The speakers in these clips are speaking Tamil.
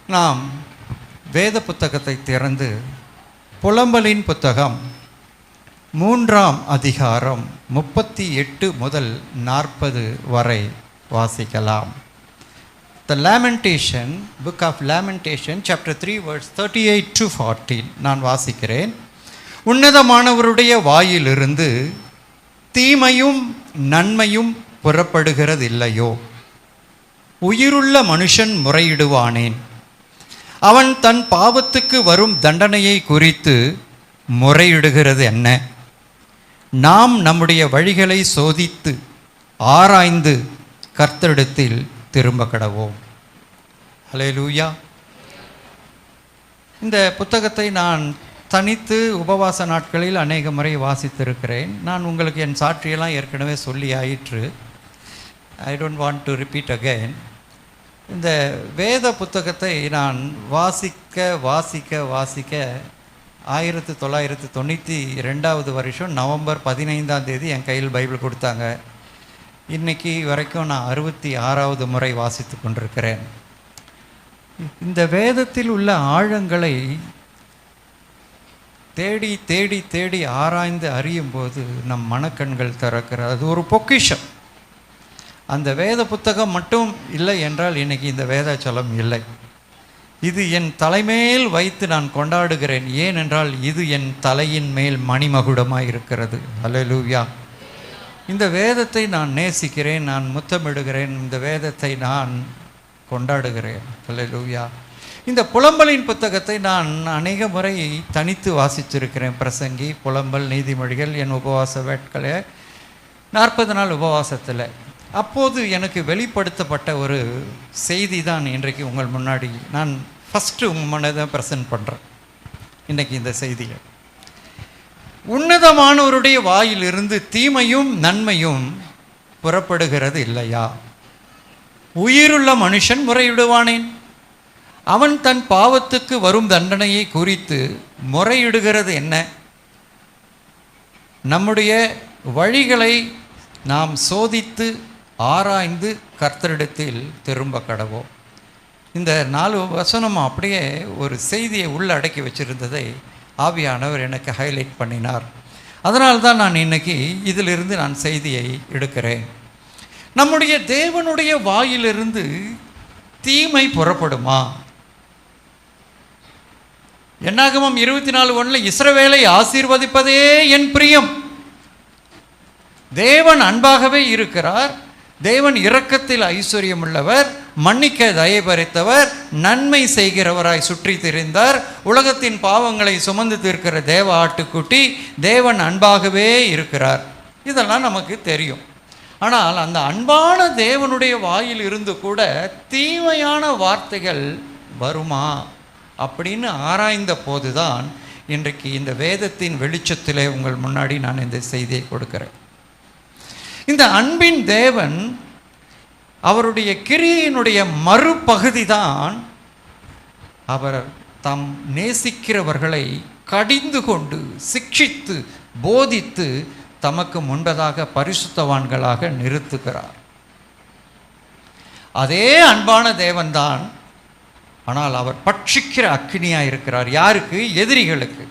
நாம் வேத புத்தகத்தை திறந்து புலம்பலின் புத்தகம் 3ஆம் அதிகாரம் 38 முதல் 40 வரை வாசிக்கலாம். The Lamentation, Book of Lamentation, chapter 3, verse 38 to 40. நான் வாசிக்கிறேன். உன்னதமானவருடைய வாயிலிருந்து தீமையும் நன்மையும் புறப்படுகிறதில்லையோ? உயிருள்ள மனுஷன் முறையிடுவானேன்? அவன் தன் பாவத்துக்கு வரும் தண்டனையை குறித்து முறையிடுகிறது என்ன? நாம் நம்முடைய வழிகளை சோதித்து ஆராய்ந்து கர்த்தரிடத்தில் திரும்ப கடவோம். ஹல்லேலூயா. இந்த புத்தகத்தை நான் தனித்து உபவாச நாட்களில் அநேக முறை வாசித்திருக்கிறேன். நான் உங்களுக்கு என் சாட்சியெல்லாம் ஏற்கனவே சொல்லி ஆயிற்று. I don't want to repeat again. இந்த வேத புத்தகத்தை நான் வாசிக்க 1992 வருஷம் நவம்பர் 15ஆம் தேதி என் கையில் பைபிள் கொடுத்தாங்க. இன்றைக்கி வரைக்கும் நான் 66வது முறை வாசித்து கொண்டிருக்கிறேன். இந்த வேதத்தில் உள்ள ஆழங்களை தேடி தேடி தேடி ஆராய்ந்து அறியும் போது நம் மனக்கண்கள் திறக்கிறது. அது ஒரு பொக்கிஷம். அந்த வேத புத்தகம் மட்டும் இல்லை என்றால் இன்றைக்கி இந்த வேதாச்சலம் இல்லை. இது என் தலைமேல் வைத்து நான் கொண்டாடுகிறேன். ஏனென்றால் இது என் தலையின் மேல் மணிமகுடமாக இருக்கிறது. ஹல்லேலூயா. இந்த வேதத்தை நான் நேசிக்கிறேன், நான் முத்தமிடுகிறேன், இந்த வேதத்தை நான் கொண்டாடுகிறேன். ஹல்லேலூயா. இந்த புலம்பலின் புத்தகத்தை நான் அநேக முறை தனித்து வாசிச்சிருக்கிறேன். பிரசங்கி, புலம்பல், நீதிமொழிகள், என் உபவாச வேட்களை 40 நாள் உபவாசத்தில். அப்போது எனக்கு வெளிப்படுத்தப்பட்ட ஒரு செய்தி தான் இன்றைக்கு உங்கள் முன்னாடி நான் ஃபஸ்ட்டு உங்கள் முன்னாடி தான் ப்ரெசென்ட் பண்ணுறேன். இன்றைக்கி இந்த செய்தியை, உன்னதமானவருடைய வாயிலிருந்து தீமையும் நன்மையும் புறப்படுகிறது இல்லையா? உயிருள்ள மனுஷன் முறையிடுவானேன்? அவன் தன் பாவத்துக்கு வரும் தண்டனையை குறித்து முறையிடுகிறது என்ன? நம்முடைய வழிகளை நாம் சோதித்து ஆராய்ந்து கர்த்தரிடத்தில் திரும்ப கடவோம். இந்த 4 வசனம் அப்படியே ஒரு செய்தியை உள்ளடக்கி வச்சிருந்ததை ஆவியானவர் எனக்கு ஹைலைட் பண்ணினார். அதனால்தான் நான் இன்னைக்கு இதிலிருந்து நான் செய்தியை எடுக்கிறேன். நம்முடைய தேவனுடைய வாயிலிருந்து தீமை புறப்படுமா? என்னாகமம் 24:1 இஸ்ரவேலை ஆசீர்வதிப்பதே என் பிரியம். தேவன் அன்பாகவே இருக்கிறார். தேவன் இரக்கத்தில் ஐஸ்வர்யம் உள்ளவர், மன்னிக்க தயபரித்தவர், நன்மை செய்கிறவராய் சுற்றி திரிந்தார். உலகத்தின் பாவங்களை சுமந்து தீர்க்கிற தேவ ஆட்டுக்குட்டி. தேவன் அன்பாகவே இருக்கிறார். இதெல்லாம் நமக்கு தெரியும். ஆனால் அந்த அன்பான தேவனுடைய வாயில் இருந்து கூட தீமையான வார்த்தைகள் வருமா அப்படின்னு ஆராய்ந்த போதுதான் இன்றைக்கு இந்த வேதத்தின் வெளிச்சத்திலே உங்கள் முன்னாடி நான் இந்த செய்தியை கொடுக்கிறேன். இந்த அன்பின் தேவன் அவருடைய கிரியையினுடைய மறுபகுதி தான் அவர் தம் நேசிக்கிறவர்களை கடிந்து கொண்டு சிக்ஷித்து போதித்து தமக்கு முன்பதாக பரிசுத்தவான்களாக நிறுத்துகிறார். அதே அன்பான தேவன்தான். ஆனால் அவர் பட்சிக்கிற அக்கினியாக இருக்கிறார். யாருக்கு? எதிரிகளுக்கு.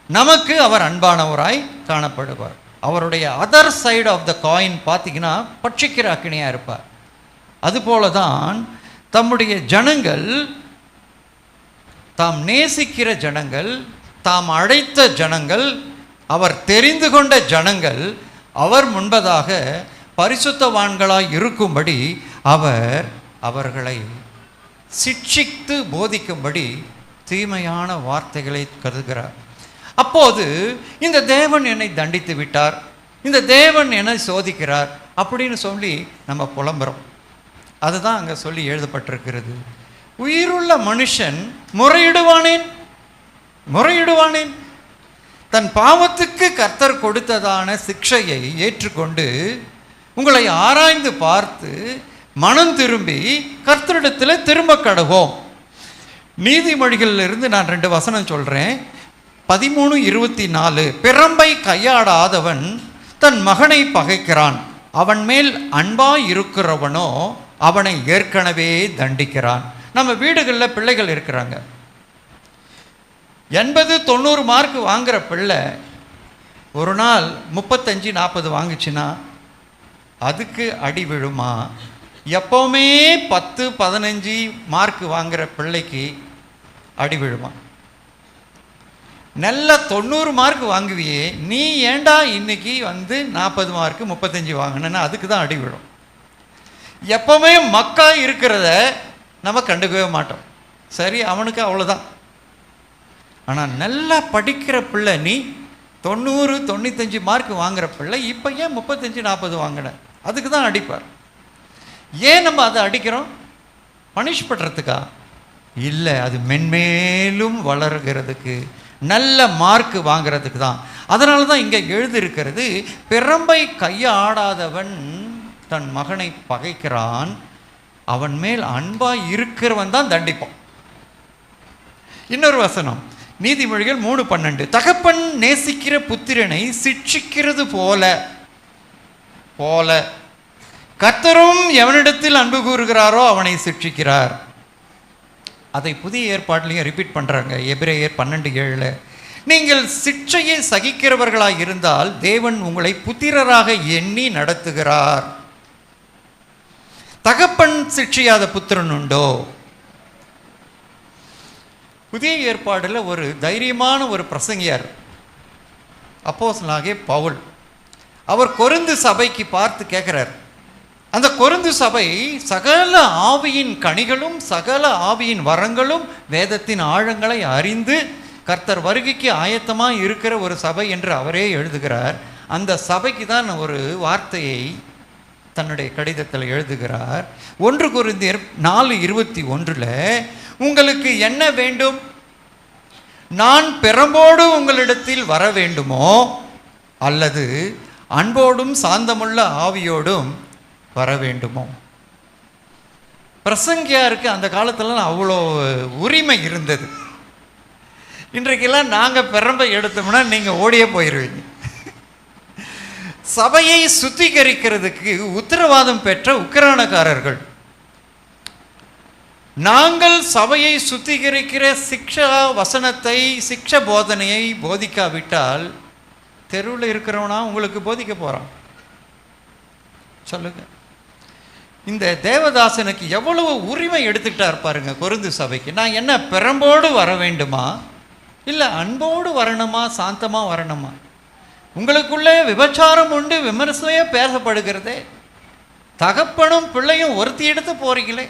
நமக்கு அவர் அன்பானவராய் காணப்படுவார். அவருடைய other side of the coin பார்த்தீங்கன்னா பட்சிக்கிற அக்கினியாக இருப்பார். அதுபோல தான் தம்முடைய ஜனங்கள், தாம் நேசிக்கிற ஜனங்கள், தாம் அழைத்த ஜனங்கள், அவர் தெரிந்து கொண்ட ஜனங்கள் அவர் முன்பதாக பரிசுத்தவான்களாய் இருக்கும்படி அவர்களை சிட்சித்து போதிக்கும்படி தீமையான வார்த்தைகளை கருதுகிறார். அப்போது இந்த தேவன் என்னை தண்டித்து விட்டார், இந்த தேவன் என்னை சோதிக்கிறார் அப்படின்னு சொல்லி நம்ம புலம்புறோம். அதுதான் அங்கே சொல்லி எழுதப்பட்டிருக்கிறது. உயிருள்ள மனுஷன் முறையிடுவானேன்? தன் பாவத்துக்கு கர்த்தர் கொடுத்ததான சிக்ஷையை ஏற்றுக்கொண்டு உங்களை ஆராய்ந்து பார்த்து மனம் திரும்பி கர்த்தரிடத்தில் திரும்ப கடவோம். நீதிமொழிகளிலிருந்து நான் 2 வசனம் சொல்கிறேன். 13:24 பிறம்பை கையாடாதவன் தன் மகனை பகைக்கிறான், அவன் மேல் அன்பாய் இருக்கிறவனோ அவனை ஏற்கனவே தண்டிக்கிறான். நம்ம வீடுகளில் பிள்ளைகள் இருக்கிறாங்க. 80-90 மார்க் வாங்குகிற பிள்ளை ஒரு நாள் 35-40 வாங்குச்சுன்னா அதுக்கு அடி விழுமா? எப்போவுமே 10-15 மார்க் வாங்குகிற பிள்ளைக்கு அடி விழுமா? நல்ல 90 மார்க் வாங்குவியே, நீ ஏண்டா இன்னைக்கு 40 மார்க் 35 வாங்கினா அதுக்கு தான் அடி விழும். எப்போவுமே மக்கா இருக்கிறத நம்ம கண்டுக்கவே மாட்டோம். சரி, அவனுக்கு அவ்வளோதான். ஆனால் நல்லா படிக்கிற பிள்ளை, நீ 90-95 மார்க் வாங்குகிற பிள்ளை இப்போ ஏன் 35-40 வாங்கின, அதுக்கு தான் அடிப்பார். ஏன் நம்ம அதை அடிக்கிறோம்? பனிஷ் பண்ணுறதுக்கா? இல்லை, அது மென்மேலும் வளர்கிறதுக்கு, நல்ல மார்க் வாங்கிறதுக்கு தான். அதனால தான் இங்கே எழுதியிருக்கிறது, பிரம்பை கையாடாதவன் தன் மகனை பகைக்கிறான், அவன் மேல் அன்பாய் இருக்கிறவன் தான் தண்டிப்பான். இன்னொரு வசனம், நீதிமொழிகள் 3:12, தகப்பன் நேசிக்கிற புத்திரனை சிட்சிக்கிறது போல கர்த்தரும் எவனிடத்தில் அன்பு கூறுகிறாரோ அவனை சிட்சிக்கிறார். அதை புதிய ஏற்பாட்டிலையும் ரிப்பீட் பண்ணுறாங்க. எபிரேயர் 12:7, நீங்கள் சிட்சையை சகிக்கிறவர்களாக இருந்தால் தேவன் உங்களை புத்திரராக எண்ணி நடத்துகிறார். தகப்பன் சிட்சியாத புத்திரன் உண்டோ? புதிய ஏற்பாடில் ஒரு தைரியமான ஒரு பிரசங்கியார் அப்போஸ்தலனாகிய பவுல். அவர் கொரிந்து சபைக்கு பார்த்து கேட்குறார், அந்த கொரிந்து சபை சகல ஆவியின் கனிகளும் சகல ஆவியின் வரங்களும் வேதத்தின் ஆழங்களை அறிந்து கர்த்தர் வருகைக்கு ஆயத்தமாக இருக்கிற ஒரு சபை என்று அவரே எழுதுகிறார். அந்த சபைக்கு தான் ஒரு வார்த்தையை தன்னுடைய கடிதத்தில் எழுதுகிறார். 1 கொரிந்தியர் 4:21, உங்களுக்கு என்ன வேண்டும்? நான் பெரம்போடு உங்களிடத்தில் வர வேண்டுமோ அல்லது அன்போடும் சாந்தமுள்ள ஆவியோடும் வர வேண்டுமோ? பிரசங்கியாருக்கு அந்த காலத்தில் அவ்வளோ உரிமை இருந்தது. இன்றைக்கெல்லாம் நாங்கள் பெரம்பை எடுத்தோம்னா நீங்கள் ஓடியே போயிடுவீங்க. சபையை சுத்திகரிக்கிறதுக்கு உத்தரவாதம் பெற்ற உக்கிரானக்காரர்கள். நாங்கள் சபையை சுத்திகரிக்கிற சிக்ஷா வசனத்தை, சிக்ஷ போதனையை போதிக்காவிட்டால் தெருவில் இருக்கிறவனா உங்களுக்கு போதிக்க போகிறான்? சொல்லுங்க. இந்த தேவதாசனுக்கு எவ்வளவு உரிமை எடுத்துக்கிட்டார் பாருங்க கொரிந்து சபைக்கு. நான் என்ன பெரம்போடு வர வேண்டுமா, இல்லை அன்போடு வரணுமா, சாந்தமாக வரணுமா? உங்களுக்குள்ளே விபச்சாரம் உண்டு, விமர்சனையாக பேசப்படுகிறதே. தகப்பனும் பிள்ளையும் ஒருத்தி எடுத்து போறீங்களே.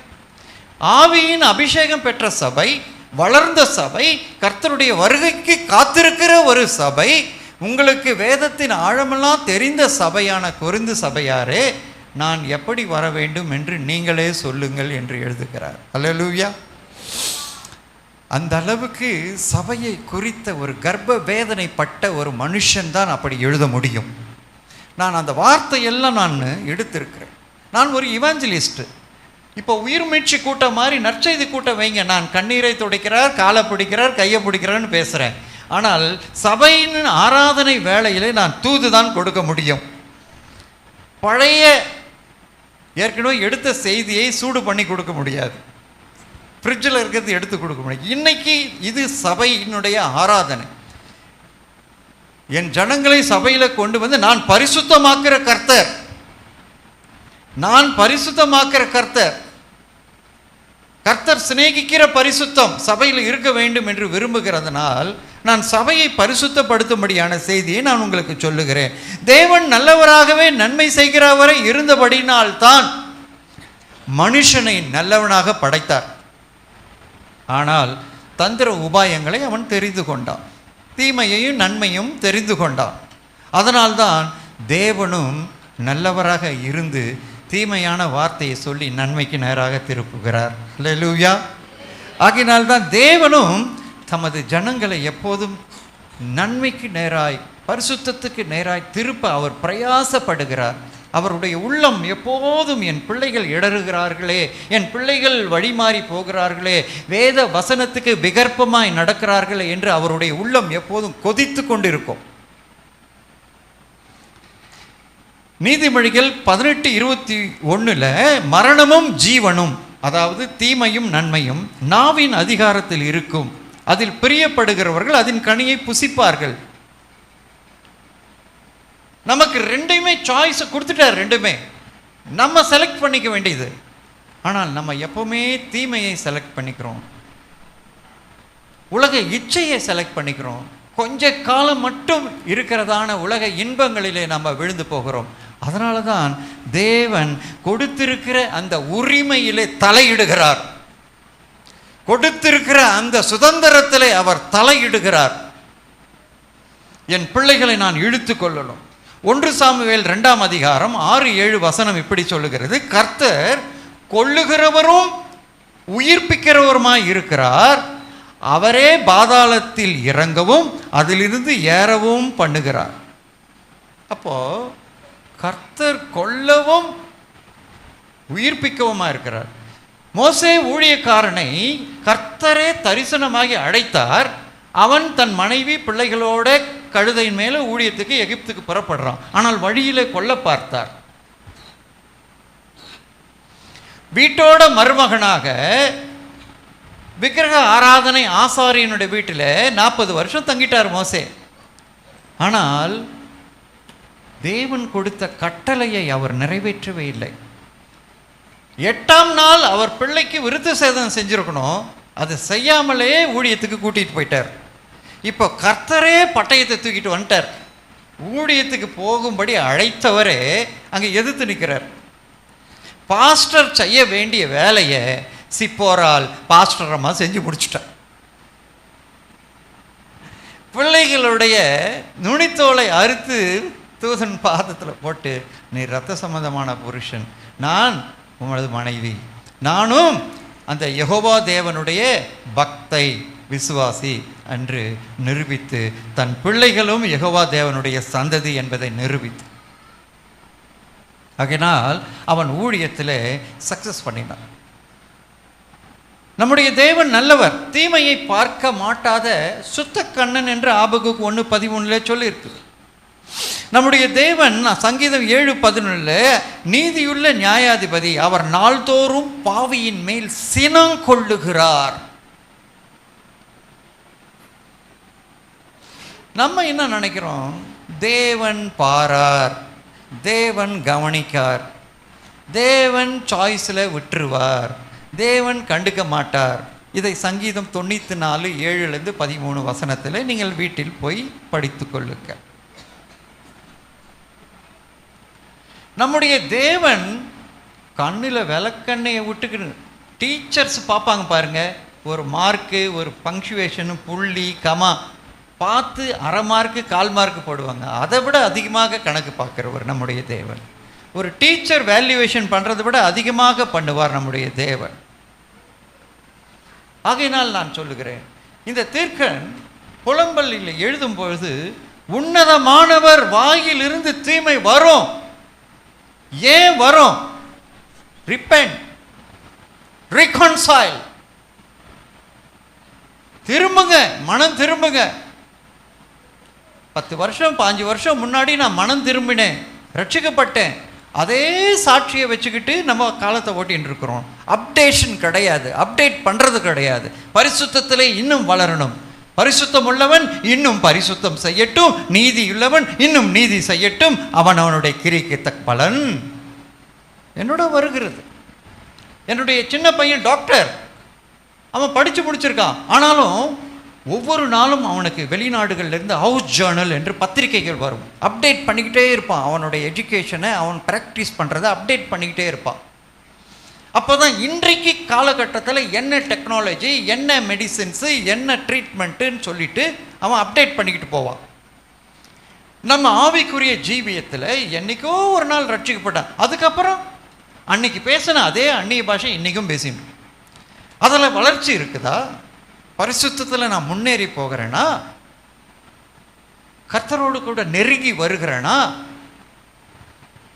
ஆவியின் அபிஷேகம் பெற்ற சபை, வளர்ந்த சபை, கர்த்தருடைய வருகைக்கு காத்திருக்கிற ஒரு சபை, உங்களுக்கு வேதத்தின் ஆழமெல்லாம் தெரிந்த சபையான கொரிந்து சபையாரே, நான் எப்படி வர வேண்டும் என்று நீங்களே சொல்லுங்கள் என்று எழுதுகிறார். அல்லேலூயா. அந்த அளவுக்கு சபையை குறித்த ஒரு கர்ப்ப வேதனைப்பட்ட ஒரு மனுஷன்தான் அப்படி எழுத முடியும். நான் அந்த வார்த்தையெல்லாம் நான் எடுத்திருக்கிறேன். நான் ஒரு இவாஞ்சலிஸ்ட். இப்போ உயிர் மீட்சி கூட்டம் மாதிரி நற்செய்தி கூட்டம் வைங்க, நான் கண்ணீரை துடைக்கிறார், காலை பிடிக்கிறார், கையை பிடிக்கிறான்னு பேசுகிறேன். ஆனால் சபையின் ஆராதனை வேளையிலே நான் தூது தான் கொடுக்க முடியும். பழைய ஏற்கனவே எடுத்த செய்தியை சூடு பண்ணி கொடுக்க முடியாது. ஃப்ரிட்ஜில் இருக்கிறது எடுத்து கொடுக்க முடியும். இன்னைக்கு இது சபையினுடைய ஆராதனை. என் ஜனங்களை சபையில் கொண்டு வந்து நான் பரிசுத்தமாக்குற கர்த்தர், நான் பரிசுத்தமாக்குற கர்த்தர். கர்த்தர் சிநேகிக்கிற பரிசுத்தம் சபையில் இருக்க வேண்டும் என்று விரும்புகிறதுனால் நான் சபையை பரிசுத்தப்படுத்தும்படியான செய்தியை நான் உங்களுக்கு சொல்லுகிறேன். தேவன் நல்லவராகவே நன்மை செய்கிறவரை இருந்தபடினால்தான் மனுஷனை நல்லவனாக படைத்தார். ஆனால் தந்திர உபாயங்களை அவன் தெரிந்து கொண்டான், தீமையையும் நன்மையும் தெரிந்து கொண்டான். அதனால்தான் தேவனும் நல்லவராக இருந்து தீமையான வார்த்தையை சொல்லி நன்மைக்கு நேராக திருப்புகிறார். அல்லேலூயா. ஆகினால்தான் தேவனும் தமது ஜனங்களை எப்போதும் நன்மைக்கு நேராய், பரிசுத்தத்துக்கு நேராய் திருப்ப அவர் பிரயாசப்படுகிறார். அவருடைய உள்ளம் எப்போதும் என் பிள்ளைகள் இடறுகிறார்களே, என் பிள்ளைகள் வழிமாறி போகிறார்களே, வேத வசனத்துக்கு விகற்பமாய் நடக்கிறார்களே என்று அவருடைய உள்ளம் எப்போதும் கொதித்து கொண்டிருக்கும். நீதிமொழிகள் 18:21 மரணமும் ஜீவனும் அதாவது தீமையும் நன்மையும் நாவின் அதிகாரத்தில் இருக்கும், அதில் பிரியப்படுகிறவர்கள் அதன் கனியை புசிப்பார்கள். நமக்கு ரெண்டையுமே சாய்ஸை கொடுத்துட்டார், ரெண்டுமே நம்ம செலக்ட் பண்ணிக்க வேண்டியது. ஆனால் நம்ம எப்பவுமே தீமையை செலக்ட் பண்ணிக்கிறோம், உலக இச்சையை செலக்ட் பண்ணிக்கிறோம், கொஞ்ச காலம் மட்டும் இருக்கிறதான உலக இன்பங்களிலே நம்ம விழுந்து போகிறோம். அதனால தான் தேவன் கொடுத்திருக்கிற அந்த உரிமையிலே தலையிடுகிறார், கொடுத்திருக்கிற அந்த சுதந்திரத்திலே அவர் தலையிடுகிறார். என் பிள்ளைகளை நான் இழுத்து கொள்ளணும். 1 சாமுவேல் 2ஆம் அதிகாரம் 6-7 வசனம் இப்படி சொல்லுகிறது, கர்த்தர் கொல்லுகிறவரும் உயிர்ப்பிக்கிறவருமாய் இருக்கிறார், அவரே பாதாளத்தில் இறங்கவும் அதிலிருந்து ஏறவும் பண்ணுகிறார். அப்போ கர்த்தர் கொல்லவும் உயிர்ப்பிக்கவுமா இருக்கிறார். மோசே ஊழியக்காரனை கர்த்தரே தரிசனமாகி அழைத்தார். அவன் தன் மனைவி பிள்ளைகளோட கழுதையின் மேல ஊழியத்துக்கு எகிப்துக்கு புறப்படுறான். ஆனால் வழியிலே கொல்ல பார்த்தார். வீட்டோட மருமகனாக விக்கிரக ஆராதனை ஆசாரியனுடைய வீட்டில் 40 வருஷம் தங்கிட்டார் மோசே. ஆனால் தேவன் கொடுத்த கட்டளையை அவர் நிறைவேற்றவே இல்லை. 8ஆம் நாள் அவர் பிள்ளைக்கு விருத்த சேதனம் செஞ்சிருக்கணும், அதை செய்யாமலே ஊழியத்துக்கு கூட்டிட்டு போயிட்டார். இப்போ கர்த்தரே பட்டயத்தை தூக்கிட்டு வந்துட்டார். ஊழியத்துக்கு போகும்படி அழைத்தவரே அங்கே எதிர்த்து நிற்கிறார். பாஸ்டர் செய்ய வேண்டிய வேலையை சிப்போரால் பாஸ்டர் அம்மா செஞ்சு முடிச்சுட்டார். பிள்ளைகளுடைய நுனித்தோலை அறுத்து தூதன் பாதத்தில் போட்டு, நீ இரத்த சம்பந்தமான புருஷன், நான் உமது மனைவி, நானும் அந்த யெகோவா தேவனுடைய பக்தை விசுவாசி என்று நிரூபித்து, தன் பிள்ளைகளும் யெகோவா தேவனுடைய சந்ததி என்பதை நிரூபித்து, ஆகையினால் அவன் ஊழியத்திலே சக்சஸ் பண்ணினான். நம்முடைய தேவன் நல்லவர், தீமையை பார்க்க மாட்டாத சுத்த கண்ணன் என்று ஆபகுக்கு 1:13 சொல்லியிருக்கு. நம்முடைய தேவன் சங்கீதம் 7:11 நீதியுள்ள நியாயாதிபதி, அவர் நாள்தோறும் பாவியின் மேல் சினம் கொள்ளுகிறார். நம்ம என்ன நினைக்கிறோம், தேவன் பாரார், தேவன் கவனிக்கார், தேவன் சாய்ஸில் விட்டுருவார், தேவன் கண்டுக்க மாட்டார். இதை சங்கீதம் 94:7-13 வசனத்தில் நீங்கள் வீட்டில் போய் படித்து கொள்ளுங்க. நம்முடைய தேவன் கண்ணில் விளக்கண்ணையை விட்டுக்கிட்டு டீச்சர்ஸ் பார்ப்பாங்க பாருங்க, ஒரு மார்க்கு, ஒரு பங்க்சுவேஷனு, புள்ளி, கமா பார்த்து 1/2 மார்க்கு 1/4 மார்க்கு போடுவாங்க. அதை விட அதிகமாக கணக்கு பார்க்குறவர் நம்முடைய தேவன். ஒரு டீச்சர் வேல்யூவேஷன் பண்ணுறதை விட அதிகமாக பண்ணுவார் நம்முடைய தேவன். ஆகையினால் நான் சொல்லுகிறேன், இந்த தீர்க்கன் புலம்பலில் எழுதும் பொழுது உன்னதமானவர் வாயிலிருந்து தீமை வரும். ஏன் வரும்? ரிப்பென்ட், reconcile, திரும்புங்க, மனம் திரும்புங்க. 10 வருஷம் 5 வருஷம் முன்னாடி நான் மனம் திரும்பினேன், ரட்சிக்கப்பட்டேன், அதே சாட்சியை வச்சுக்கிட்டு நம்ம காலத்தை ஓட்டின்னு இருக்கிறோம். அப்டேஷன் கிடையாது, அப்டேட் பண்ணுறது கிடையாது. பரிசுத்தத்திலே இன்னும் வளரணும். பரிசுத்தம் உள்ளவன் இன்னும் பரிசுத்தம் செய்யட்டும், நீதி உள்ளவன் இன்னும் நீதி செய்யட்டும், அவன் அவனுடைய கிரிக்கு தக்க பலன் என்னோட வருகிறது. என்னுடைய சின்ன பையன் டாக்டர், அவன் படித்து முடிச்சிருக்கான். ஆனாலும் ஒவ்வொரு நாளும் அவனுக்கு வெளிநாடுகள்லேருந்து ஹவுஸ் ஜேர்னல் என்று பத்திரிகைகள் வரும். அப்டேட் பண்ணிக்கிட்டே இருப்பான். அவனுடைய எஜுகேஷனை அவன் ப்ராக்டிஸ் பண்ணுறதை அப்டேட் பண்ணிக்கிட்டே இருப்பான். அப்போ தான் இன்றைக்கு காலகட்டத்தில் என்ன டெக்னாலஜி, என்ன மெடிசின்ஸு, என்ன ட்ரீட்மெண்ட்டுன்னு சொல்லிட்டு அவன் அப்டேட் பண்ணிக்கிட்டு போவான். நம்ம ஆவிக்குரிய ஜீவியத்தில் என்றைக்கோ ஒரு நாள் ரட்சிக்கப்பட்டான். அதுக்கப்புறம் அன்னைக்கு பேசின அதே அந்நிய பாஷை இன்றைக்கும் பேசினோம். அதில் வளர்ச்சி இருக்குதா? பரிசுத்தத்தில் நான் முன்னேறி போகிறேன்னா? கர்த்தரோடு கூட நெருங்கி வருகிறேனா?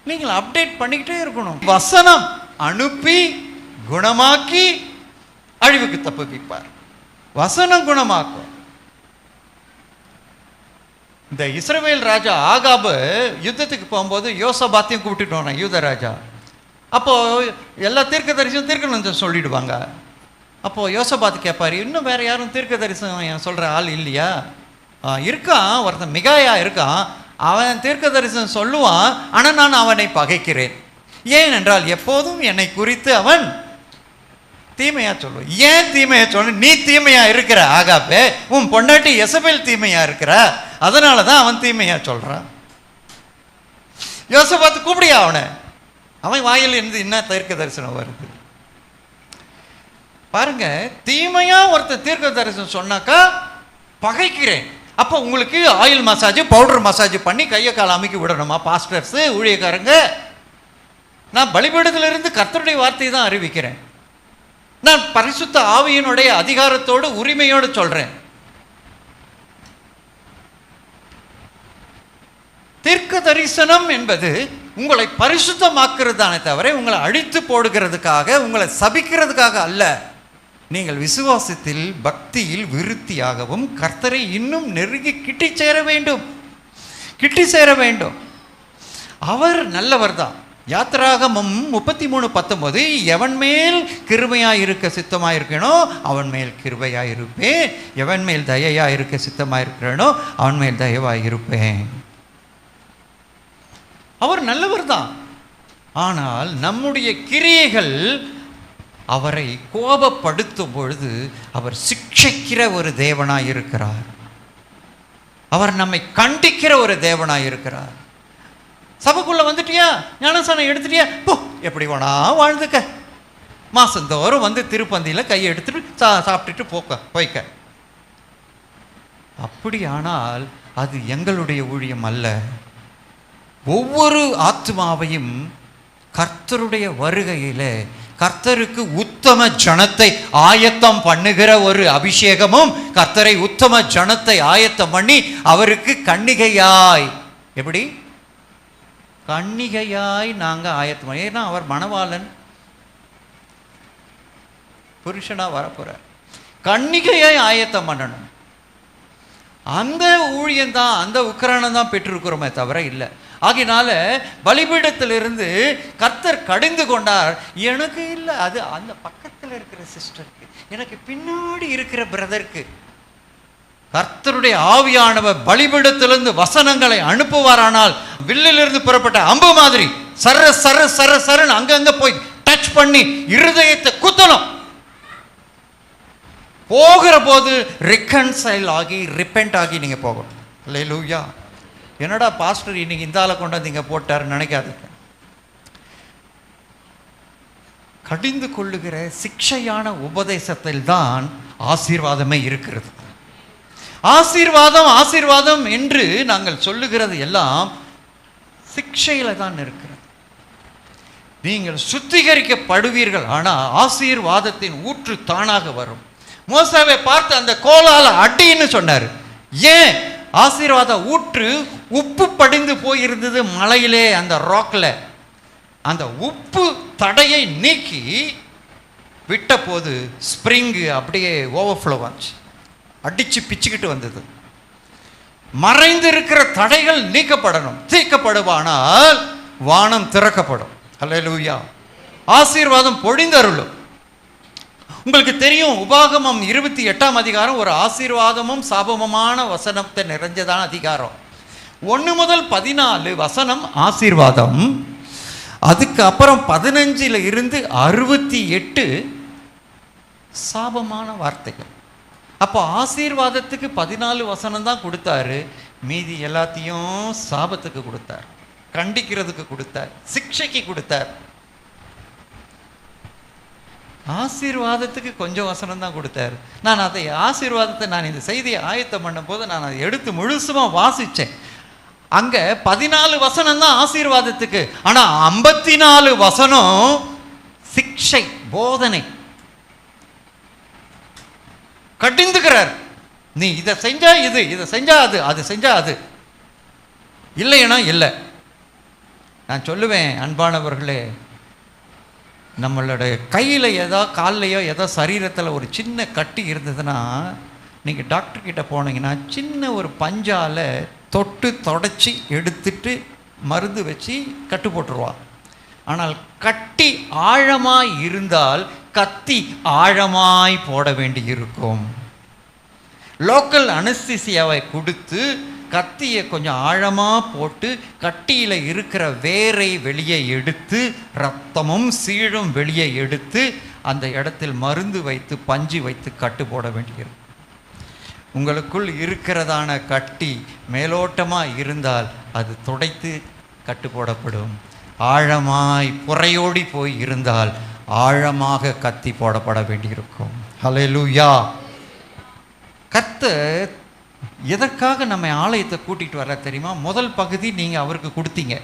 நீங்கள் அப்டேட் பண்ணிக்கிட்டே இருக்கணும். வசனம் அனுப்பி குணமாக்கி அழிவுக்கு தப்புவிப்பார். வசனம் குணமாக்கும். இந்த இஸ்ரவேல் ராஜா ஆகாபு யுத்தத்துக்கு போகும்போது யோசபாத்தையும் கூப்பிட்டுட்டு யூத ராஜா அப்போது எல்லா தீர்க்க தரிசனம் தீர்க்கணும் சொல்லிடுவாங்க. அப்போது யோசபாத்து கேட்பார், இன்னும் வேறு யாரும் தீர்க்க தரிசனம் சொல்கிற ஆள் இல்லையா? இருக்கான், ஒருத்தன் மிகாயா இருக்கான், அவன் தீர்க்க தரிசனம் சொல்லுவான், ஆனால் நான் அவனை பகைக்கிறேன். ஏன் என்றால் எப்போதும் என்னை குறித்து அவன் தீமையாக சொல்லுவான். ஏன் தீமையாக சொல்ல? நீ தீமையாக இருக்கிற ஆகாப்பே, உன் பொண்டாட்டி எசபேல் தீமையாக இருக்கிற, அதனால தான் அவன் தீமையாக சொல்கிறான். யோசபாத்து கூப்பிடியா அவனை? அவன் வாயில் இருந்து என்ன தீர்க்க தரிசனம் வருது பாருங்க. தீமையா ஒருத்தர் தீர்க்க தரிசனம் சொன்னாக்கா பகைக்கிறேன். அப்போ உங்களுக்கு ஆயில் மசாஜ், பவுடர் மசாஜ் பண்ணி கையை கால் அமைக்கி விடணுமா பாஸ்டர்ஸ், ஊழியக்காரங்க? நான் பலிபீடத்திலிருந்து கர்த்தருடைய வார்த்தையை தான் அறிவிக்கிறேன். நான் பரிசுத்த ஆவியினுடைய அதிகாரத்தோடு உரிமையோடு சொல்றேன். தீர்க்க தரிசனம் என்பது உங்களை பரிசுத்தமாக்குறது தானே தவிர உங்களை அழித்து போடுகிறதுக்காக, உங்களை சபிக்கிறதுக்காக அல்ல. நீங்கள் விசுவாசத்தில் பக்தியில் விருத்தியாகவும் கர்த்தரை இன்னும் நெருங்கி கிட்டி சேர வேண்டும். அவர் நல்லவர் தான். யாத்திராகமம் 33:19, எவன் மேல் கிருபையாக இருக்க சித்தமாக இருக்கனோ அவன் மேல் கிருபையாக இருப்பேன், எவன் மேல் தயையாக இருக்க சித்தமாக இருக்கிறனோ அவன் மேல் தயவாக இருப்பேன். அவர் நல்லவர் தான். ஆனால் நம்முடைய கிரியைகள் அவரை கோபப்படுத்தும் பொழுது அவர் சிக்ஷிக்கிற ஒரு தேவனாய் இருக்கிறார். அவர் நம்மை கண்டிக்கிற ஒரு தேவனாய் இருக்கிறார். சபைக்குள்ள வந்துட்டியா, ஞானஸ்நானம் எடுத்துட்டியா, போ, எப்படி வேணா வாழ்ந்துக்க, மாசந்தோறும் வந்து திருப்பந்தியில் கையை எடுத்துட்டு சாப்பிட்டுட்டு போய்க்க. அப்படியானால் அது எங்களுடைய ஊழியம் அல்ல. ஒவ்வொரு ஆத்மாவையும் கர்த்தருடைய வருகையிலே கர்த்தருக்கு உத்தம ஜனத்தை ஆயத்தம் பண்ணுகிற ஒரு அபிஷேகமும், கர்த்தரை உத்தம ஜனத்தை ஆயத்தம் பண்ணி அவருக்கு கன்னிகையாய், எப்படி கன்னிகையாய் நாங்கள் ஆயத்தம், ஏன்னா அவர் மணவாளன் புருஷனா வரப்போறார், கன்னிகையாய் ஆயத்தம் பண்ணணும். அந்த ஊழியந்தான், அந்த உக்கிரானம் தான் பெற்றிருக்கிறோமே தவிர இல்லை. ஆகினால பலிபீடத்திலிருந்து கர்த்தர் கடிந்து கொண்டார். எனக்கு இல்லை, அது அந்த பக்கத்தில் இருக்கிற சிஸ்டருக்கு, எனக்கு பின்னாடி இருக்கிற பிரதருக்கு. கர்த்தருடைய ஆவியானவர் பலிபீடத்திலிருந்து வசனங்களை அனுப்புவாரானால் வில்லிலிருந்து புறப்பட்ட அம்பு மாதிரி சர சர சர சரன்னு அங்கங்க போய் டச் பண்ணி இருதயத்தை குத்தணும். போகிற போது ரிகன்சைல் ஆகி ரிப்பெண்ட் ஆகி நீங்க போகணும். அல்லேலூயா. என்னடா பாஸ்டர் இன்னைக்கு இந்த ஆளை கொண்டாந்து இங்கே போட்டாருன்னு நினைக்காதீங்க. கடிந்து கொள்ளுகிற சிக்ஷையான உபதேசத்தில் தான் ஆசீர்வாதமே இருக்கிறது. ஆசீர்வாதம் என்று நாங்கள் சொல்லுகிறது எல்லாம் சிக்ஷையில தான் இருக்கிறது. நீங்கள் சுத்திகரிக்கப்படுவீர்கள், ஆனால் ஆசீர்வாதத்தின் ஊற்று தானாக வரும். மோசேவை பார்த்து அந்த கோலால அடின்னு சொன்னார். ஏன்? ஆசீர்வாத ஊற்று உப்பு படிந்து போயிருந்தது மலையிலே, அந்த ராக்ல. அந்த உப்பு தடையை நீக்கி விட்ட போது ஸ்ப்ரிங்கு அப்படியே ஓவர்ஃப்ளோ ஆச்சு, அடிச்சு பிச்சுக்கிட்டு வந்தது. மறைந்து இருக்கிற தடைகள் நீக்கப்படணும். தீர்க்கப்படுவானால் வானம் திறக்கப்படும். அல்லேலூயா. ஆசீர்வாதம் பொழிந்தருளும். உங்களுக்கு தெரியும், உபாகமம் 28ஆம் அதிகாரம் ஒரு ஆசீர்வாதமும் சாபமுமான வசனத்தை நிறைஞ்சதான அதிகாரம். 1 முதல் 14 வசனம் ஆசீர்வாதம், அதுக்கு அப்புறம் 15 இருந்து 68 சாபமான வார்த்தைகள். அப்போ ஆசீர்வாதத்துக்கு 14 வசனம் தான் கொடுத்தாரு, மீதி எல்லாத்தையும் சாபத்துக்கு கொடுத்தார், கண்டிக்கிறதுக்கு கொடுத்தார், சிக்ஷைக்கு கொடுத்தார். ஆசீர்வாதத்துக்கு கொஞ்சம் வசனம் தான் கொடுத்தாரு. நான் அதை ஆசீர்வாதத்தை, நான் இந்த செய்தியை ஆயத்தம் பண்ணும் போது நான் அதை எடுத்து முழுசுமா வாசித்தேன். அங்க 14 வசனம் தான் ஆசீர்வாதத்துக்கு, ஆனா 54 வசனம் சிக்ஷை, போதனை, கடிந்துக்கிறார். நீ இதை செஞ்சா இது, இதை செஞ்சா அது, அது செஞ்சா அது, இல்லைன்னா இல்லை. நான் சொல்லுவேன், அன்பானவர்களே, நம்மளுடைய கையில் ஏதோ கால்லையோ ஏதோ சரீரத்தில் ஒரு சின்ன கட்டி இருந்ததுன்னா நீங்கள் டாக்டர்கிட்ட போனீங்கன்னா சின்ன ஒரு பஞ்சால் தொட்டு தொடச்சி எடுத்துட்டு மருந்து வச்சு கட்டு போட்டுருவா. ஆனால் கட்டி ஆழமாய் இருந்தால் கத்தி ஆழமாய் போட வேண்டி இருக்கும். லோக்கல் அனஸ்தீசியாவை கொடுத்து கத்தியை கொஞ்சம் ஆழமாக போட்டு கட்டியில் இருக்கிற வேரை வெளியே எடுத்து ரத்தமும் சீழும் வெளியே எடுத்து அந்த இடத்தில் மருந்து வைத்து பஞ்சு வைத்து கட்டு போட வேண்டியிருக்கும். உங்களுக்குள் இருக்கிறதான கட்டி மேலோட்டமாக இருந்தால் அது துடைத்து கட்டு போடப்படும். ஆழமாய் புறையோடி போய் இருந்தால் ஆழமாக கத்தி போடப்பட வேண்டியிருக்கும். ஹல்லேலூயா. கர்த்தர் எதற்காக நம்ம ஆலயத்தை கூட்டிகிட்டு வர தெரியுமா? முதல் பகுதி நீங்கள் அவருக்கு கொடுத்தீங்க,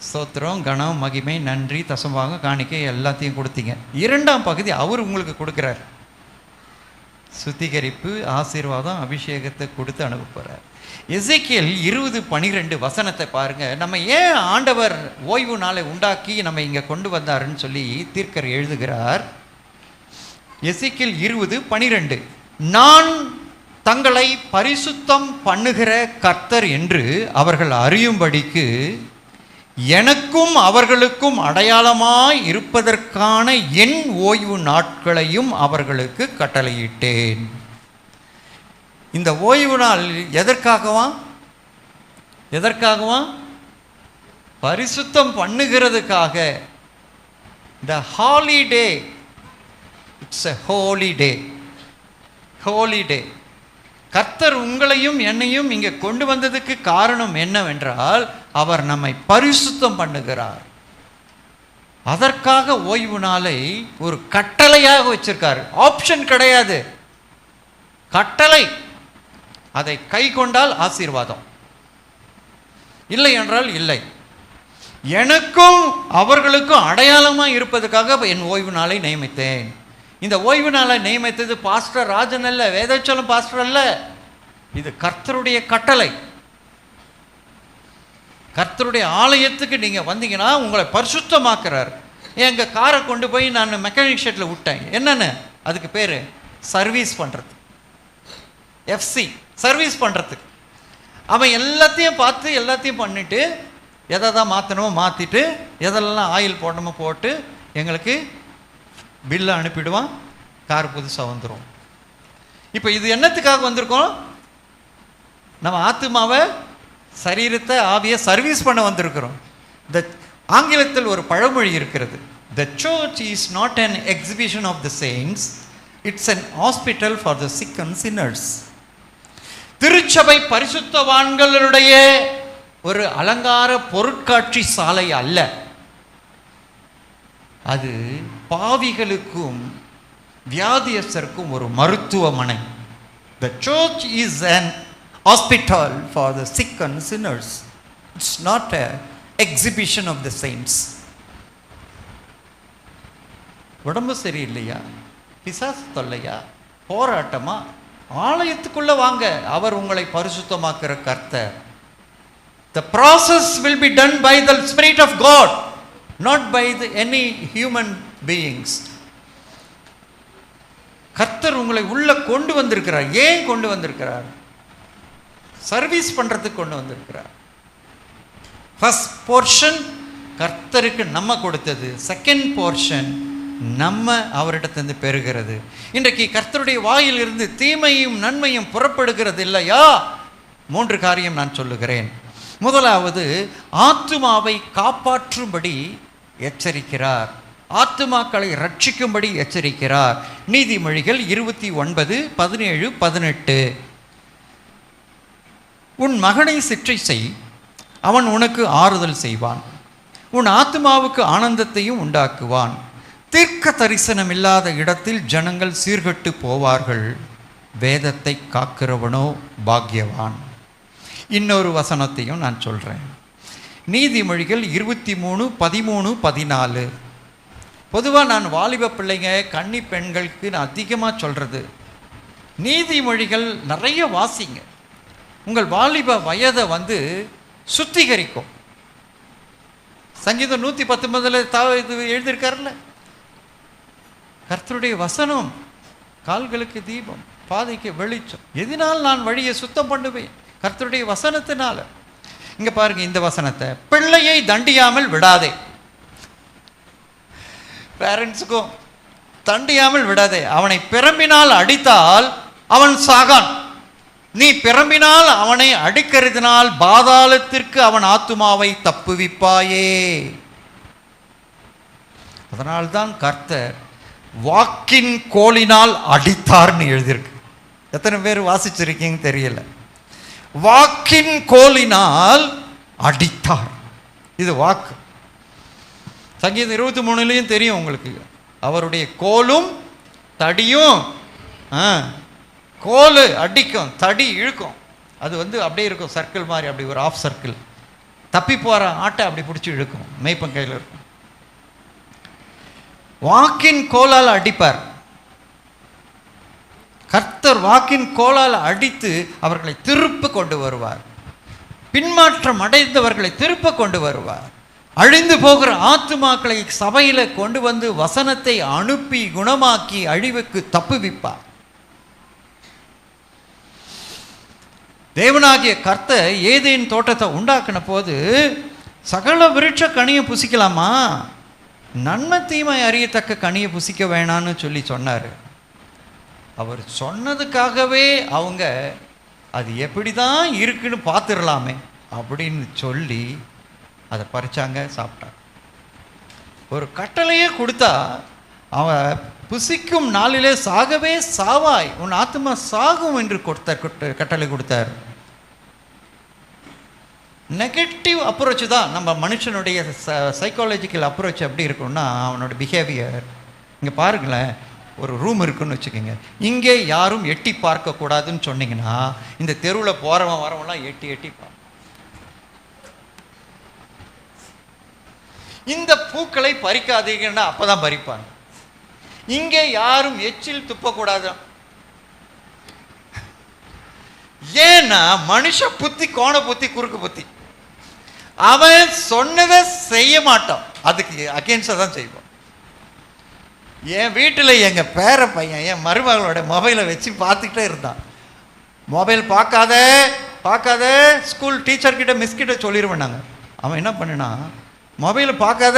ஸ்தோத்திரம், கணம், மகிமை, நன்றி, தசம்பாகம், காணிக்கை எல்லாத்தையும் கொடுத்தீங்க. இரண்டாம் பகுதி அவர் உங்களுக்கு கொடுக்குறார், சுத்திகரிப்பு, ஆசீர்வாதம், அபிஷேகத்தை கொடுத்து அனுப்ப போகிறார். எசேக்கியேல் 20:12 வசனத்தை பாருங்க. நம்ம ஏன் ஆண்டவர் ஓய்வு நாளை உண்டாக்கி நம்ம இங்கே கொண்டு வந்தாருன்னு சொல்லி தீர்க்கர் எழுதுகிறார். எசேக்கியேல் 20:12, நான் தங்களை பரிசுத்தம் பண்ணுகிற கர்த்தர் என்று அவர்கள் அறியும்படிக்கு எனக்கும் அவர்களுக்கும் அடையாளமாய் இருப்பதற்கான என் ஓய்வு நாட்களையும் அவர்களுக்கு கட்டளையிட்டேன். இந்த ஓய்வு நாள் எதற்காகவா? பரிசுத்தம் பண்ணுகிறதுக்காக. The holiday, it's a holy day. கர்த்தர் உங்களையும் என்னையும் இங்கே கொண்டு வந்ததுக்கு காரணம் என்னவென்றால் அவர் நம்மை பரிசுத்தம் பண்ணுகிறார். அதற்காக ஓய்வு நாளை ஒரு கட்டளையாக வச்சிருக்காரு. ஆப்ஷன் கிடையாது, கட்டளை. அதை கை கொண்டால் ஆசீர்வாதம், இல்லை என்றால் இல்லை. எனக்கும் அவர்களுக்கும் அடையாளமாக இருப்பதற்காக என் ஓய்வு நாளை நியமித்தேன். இந்த ஓய்வு நாளை நியமித்தது பாஸ்டர் ராஜன் அல்ல, வேதாச்சலம் பாஸ்டர் அல்ல. இது கர்த்தருடைய கட்டளை. கர்த்தருடைய ஆலயத்துக்கு நீங்கள் வந்தீங்கன்னா உங்களை பரிசுத்தமாக்குறார். எங்கள் காரை கொண்டு போய் நான் மெக்கானிக் ஷெட்டில் விட்டேன். என்னென்னு அதுக்கு பேர் சர்வீஸ் பண்ணுறது, எஃப்சி சர்வீஸ் பண்ணுறதுக்கு. அவன் எல்லாத்தையும் பார்த்து எல்லாத்தையும் பண்ணிவிட்டு எதை தான் மாற்றணுமோ மாற்றிட்டு எதெல்லாம் ஆயில் போடணுமோ போட்டு எங்களுக்கு பில்லை அனுப்பிடுவான். கார் புதுசாக வந்துடும். இப்போ இது என்னத்துக்காக வந்திருக்கோம்? நம்ம ஆத்மாவை, சரீரத்தை, ஆவியை சர்வீஸ் பண்ண வந்திருக்கிறோம். ஆங்கிலத்தில் ஒரு பழமொழி இருக்கிறது, The church is not an exhibition of the saints, it's an hospital for the sick and sinners. திருச்சபை பரிசுத்தவான்களுடைய ஒரு அலங்கார பொருட்காட்சி சாலை அல்ல, அது பாவிகளுக்கும் வியாதியஸ்தருக்கும் ஒரு மருத்துவமனை. The church is an hospital for the sick and sinners. It's not an exhibition of the saints. உடம்பு சரியில்லையா, பிசாசு தொல்லையா, போராட்டமா, ஆலயத்துக்குள்ள வாங்க, அவர் உங்களை பரிசுத்தமாக்குற கர்த்தர். The process will be done by the Spirit of God, not by any human beings. கர்த்தர் உங்களை உள்ள கொண்டு வந்திருக்கிறார். ஏன் கொண்டு வந்திருக்கிறார்? சர்வீஸ் பண்ணுறதுக்கு கொண்டு வந்திருக்கிறார். ஃபர்ஸ்ட் போர்ஷன் கர்த்தருக்கு நம்ம கொடுத்தது, செகண்ட் போர்ஷன் நம்ம அவரிடத்திலிருந்து பெறுகிறது. இன்றைக்கு கர்த்தருடைய வாயில் இருந்து தீமையும் நன்மையும் புறப்படுகிறது இல்லையா? 3 காரியம் நான் சொல்லுகிறேன். முதலாவது, ஆத்துமாவை காப்பாற்றும்படி எச்சரிக்கிறார், ஆத்துமாக்களை ரட்சிக்கும்படி எச்சரிக்கிறார். நீதிமொழிகள் 29:17-18. உன் மகனை சிற்றை செய், அவன் உனக்கு ஆறுதல் செய்வான், உன் ஆத்துமாவுக்கு ஆனந்தத்தையும் உண்டாக்குவான். தீர்க்க தரிசனம் இல்லாத இடத்தில் ஜனங்கள் சீர்கட்டு போவார்கள், வேதத்தை காக்கிறவனோ பாக்கியவான். இன்னொரு வசனத்தையும் நான் சொல்கிறேன். நீதிமொழிகள் 23:13-14. பொதுவாக நான் வாலிப பிள்ளைங்க, கன்னி பெண்களுக்கு நான் அதிகமாக சொல்கிறது, நீதிமொழிகள் நிறைய வாசிங்க. உங்கள் வாலிப வயதை சுத்திகரிக்கும். சங்கீதம் 119 இது எழுதியிருக்காருல்ல, கர்த்தருடைய வசனம் கால்களுக்கு தீபம், பாதைக்கு வெளிச்சம். எதனால் நான் வழியை சுத்தம் பண்ணுவேன்? கர்த்தருடைய வசனத்தினால. இங்கே பாருங்க, இந்த வசனத்தை, பிள்ளையை தண்டியாமல் விடாதே, பேரண்ட்ஸுக்கும் தண்டியாமல் விடாதே. அவனை பிரம்பினால் அடித்தால் அவன் சாகான். நீ பிரம்பினால் அவனை அடிக்கிறதுனால் பாதாளத்திற்கு அவன் ஆத்துமாவை தப்புவிப்பாயே. அதனால்தான் கர்த்தர் வாக்கின் கோலினால் அடித்தார்னு எழுதியிருக்கு. எத்தனை பேர் வாசிச்சிருக்கீங்க தெரியல. வாக்கின் கோலினால் அடித்தார். இது வாக்கு. சங்கீதம் 23 தெரியும் உங்களுக்கு. அவருடைய கோலும் தடியும், கோல் அடிக்கும், தடி இழுக்கும். அது அப்படியே இருக்கும், சர்க்கிள் மாதிரி, அப்படி ஒரு ஆஃப் சர்க்கிள். தப்பி போகிற ஆட்டை அப்படி பிடிச்சி இழுக்கும். மேய்ப்பன் கையில் இருக்கும். வாக்கின் கோலால் அடிப்பார் கர்த்தர். வாக்கின் கோலால் அடித்து அவர்களை திருப்ப கொண்டு வருவார். பின்மாற்றம் அடைந்தவர்களை திருப்ப கொண்டு வருவார். அழிந்து போகிற ஆத்துமாக்களை சபையில கொண்டு வந்து வசனத்தை அனுப்பி குணமாக்கி அழிவுக்கு தப்புவிப்பார். தேவனாகிய கர்த்தர் ஏதேன் தோட்டத்தை உண்டாக்கின போது சகல விருட்ச கனியை புசிக்கலாமா, நன்மை தீமை அறியத்தக்க கனியை புசிக்க வேணான்னு சொல்லி சொன்னார். அவர் சொன்னதுக்காகவே அவங்க அது எப்படி தான் இருக்குன்னு பார்த்துடலாமே அப்படின்னு சொல்லி அதை பறிச்சாங்க, சாப்பிட்டாங்க. ஒரு கட்டளையே கொடுத்தா அவன் புசிக்கும் நாளிலே சாகவே சாவாய், உன் ஆத்மா சாகும் என்று கட்டளை கொடுத்தார். நெகட்டிவ் அப்ரோச் தான் நம்ம மனுஷனுடைய சைக்காலஜிக்கல் அப்ரோச் எப்படி இருக்கும்னா அவனோட பிஹேவியர். இங்கே பாருங்களேன், ஒரு ரூம் இருக்குன்னு வச்சுக்கோங்க. இங்கே யாரும் எட்டி பார்க்கக்கூடாதுன்னு சொன்னீங்கன்னா இந்த தெருவில் போகிறவன் வரவன்லாம் எட்டி எட்டி பார்க்க. இந்த பூக்களை பறிக்காதீங்கன்னா அப்பதான் பறிப்பாங்க. இங்கே யாரும் எச்சில் துப்பக்கூடாது. ஏன்னா மனுஷ புத்தி கோண புத்தி குறுக்கு புத்தி. அவன் சொன்னதை செய்ய மாட்டான், அதுக்கு அகேன்ஸ்டா தான் செய்வான். என் வீட்டில் எங்கள் பேர பையன் என் மருமகளோட மொபைலை வச்சு பார்த்துக்கிட்டே இருந்தான். மொபைல் பார்க்காத ஸ்கூல் டீச்சர்கிட்ட மிஸ்கிட்ட சொல்லிடுவேன் நாங்கள். அவன் என்ன பண்ணினா மொபைலை பார்க்காத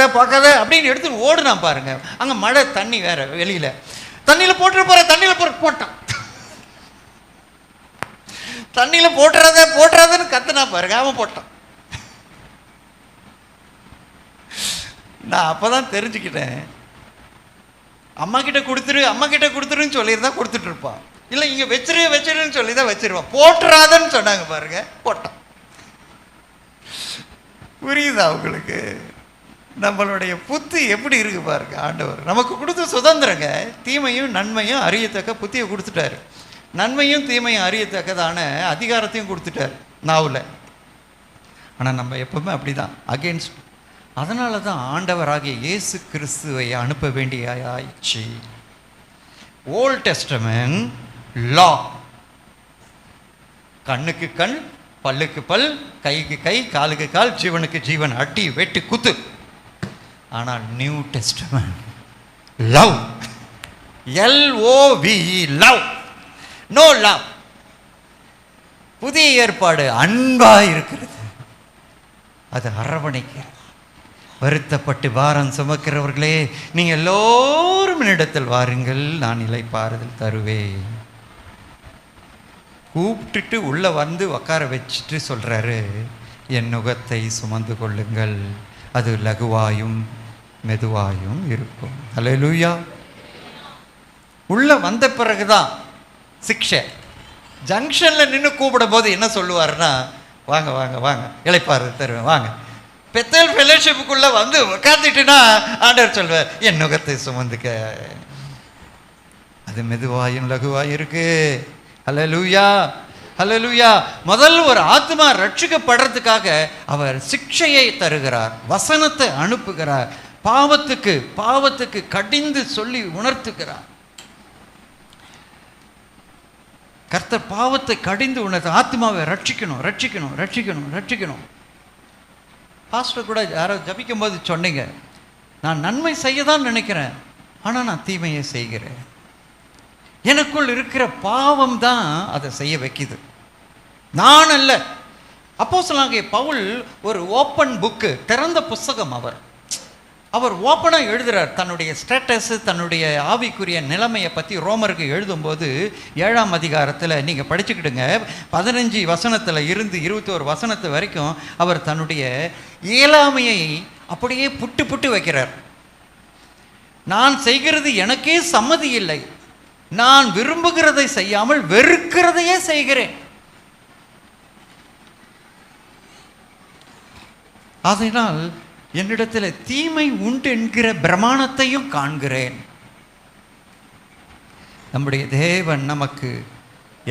அப்படின்னு எடுத்து ஓடுனான் பாருங்க. அங்கே மழை தண்ணி வேற, வெளியில் தண்ணியில் தண்ணியில் போட்டான். தண்ணியில் போட்டுறாதன்னு கத்துனா பாருங்க, அவன் போட்டான். நான் அப்போதான் தெரிஞ்சுக்கிட்டேன், அம்மா கிட்ட கொடுத்துருன்னு சொல்லியிருந்தா கொடுத்துட்டு இருப்பான். இல்லை இங்கே வச்சிருன்னு சொல்லி தான் வச்சிருவான். போட்டுறாதன்னு சொன்னாங்க பாருங்க, போட்டான். புரியுதா உங்களுக்கு? நம்மளுடைய புத்தி எப்படி இருக்கு பாருங்க. ஆண்டவர் நமக்கு கொடுத்த சுதந்திரங்க. தீமையும் நன்மையும் அறியத்தக்க புத்தியை கொடுத்துட்டாரு. நன்மையும் தீமையும் அறியத்தக்கதான அதிகாரத்தையும் கொடுத்துட்டாரு நாவில். ஆனால் நம்ம எப்பவுமே அப்படிதான் அகெயின்ஸ்ட். அதனால தான் ஆண்டவராகிய இயேசு கிறிஸ்துவை அனுப்ப வேண்டிய ஆயிடுச்சு. ஓல்ட் டெஸ்டமென்ட் லா, கண்ணுக்கு கண், பல்லுக்கு பல், கைக்கு கை, காலுக்கு கால், ஜீவனுக்கு ஜீவன், அட்டி வெட்டு குத்து. ஆனால் new testament love, LOVE, love, no love. புதிய ஏற்பாடு அன்பா இருக்கிறது, அது அரவணைக்கிறது. வருத்தப்பட்டு பாரம் சுமக்கிறவர்களே, நீங்க எல்லோரும் என்னிடத்தில் வாருங்கள், நான் இளைப்பாறுதல் தருவேன். கூப்பிட்டுட்டு உள்ள வந்து உட்கார வச்சுட்டு சொல்றாரு, என் நுகத்தை சுமந்து கொள்ளுங்கள், அது லகுவாயும் மெதுவாயும் இருக்கும். அல்லேலூயா. உள்ள வந்த பிறகுதான் சிக்ஷை. ஜங்ஷன்ல நின்று கூப்பிடும் போது என்ன சொல்லுவாருன்னா, வாங்க வாங்க வாங்க இளைப்பாறுதல் தருவேன் வாங்க. பெத்தேல் ஃபெலோஷிப்புக்குள்ள வந்து உட்காந்துட்டுனா ஆண்டவர் சொல்வார், என் நுகத்தை சுமந்துக்க, அது மெதுவாயும் லகுவாயும் இருக்கு. ஹல்லேலூயா, ஹல்லேலூயா. முதல் ஒரு ஆத்மா ரட்சிக்கப்படுறதுக்காக அவர் சிக்ஷையை தருகிறார், வசனத்தை அனுப்புகிறார், பாவத்துக்கு கடிந்து சொல்லி உணர்த்துகிறார். கர்த்தர் பாவத்தை கடிந்து உணர்த்த ஆத்மாவை ரட்சிக்கணும். பாஸ்டர் கூட யாரோ ஜபிக்கும் போது சொன்னீங்க, நான் நன்மை செய்ய தான் நினைக்கிறேன், ஆனால் நான் தீமையை செய்கிறேன். எனக்குள் இருக்கிற பாவம் தான் அதை செய்ய வைக்குது, நான் அல்ல. அப்போஸ்தலனாகிய பவுல் ஒரு ஓப்பன் புக்கு, திறந்த புஸ்தகம். அவர் அவர் ஓப்பனாக எழுதுகிறார் தன்னுடைய ஸ்டேட்டஸு, தன்னுடைய ஆவிக்குரிய நிலைமையை பற்றி ரோமருக்கு எழுதும்போது 7ஆம் அதிகாரத்தில் நீங்கள் படிச்சுக்கிடுங்க, 15 வசனத்தில் இருந்து 21 வசனத்து வரைக்கும் அவர் தன்னுடைய இயலாமையை அப்படியே புட்டு புட்டு வைக்கிறார். நான் செய்கிறது எனக்கே சம்மதி இல்லை, நான் விரும்புகிறதை செய்யாமல் வெறுக்கிறதையே செய்கிறேன். அதனால் என்னிடத்தில் தீமை உண்டு என்கிற பிரமாணத்தையும் காண்கிறேன். நம்முடைய தேவன் நமக்கு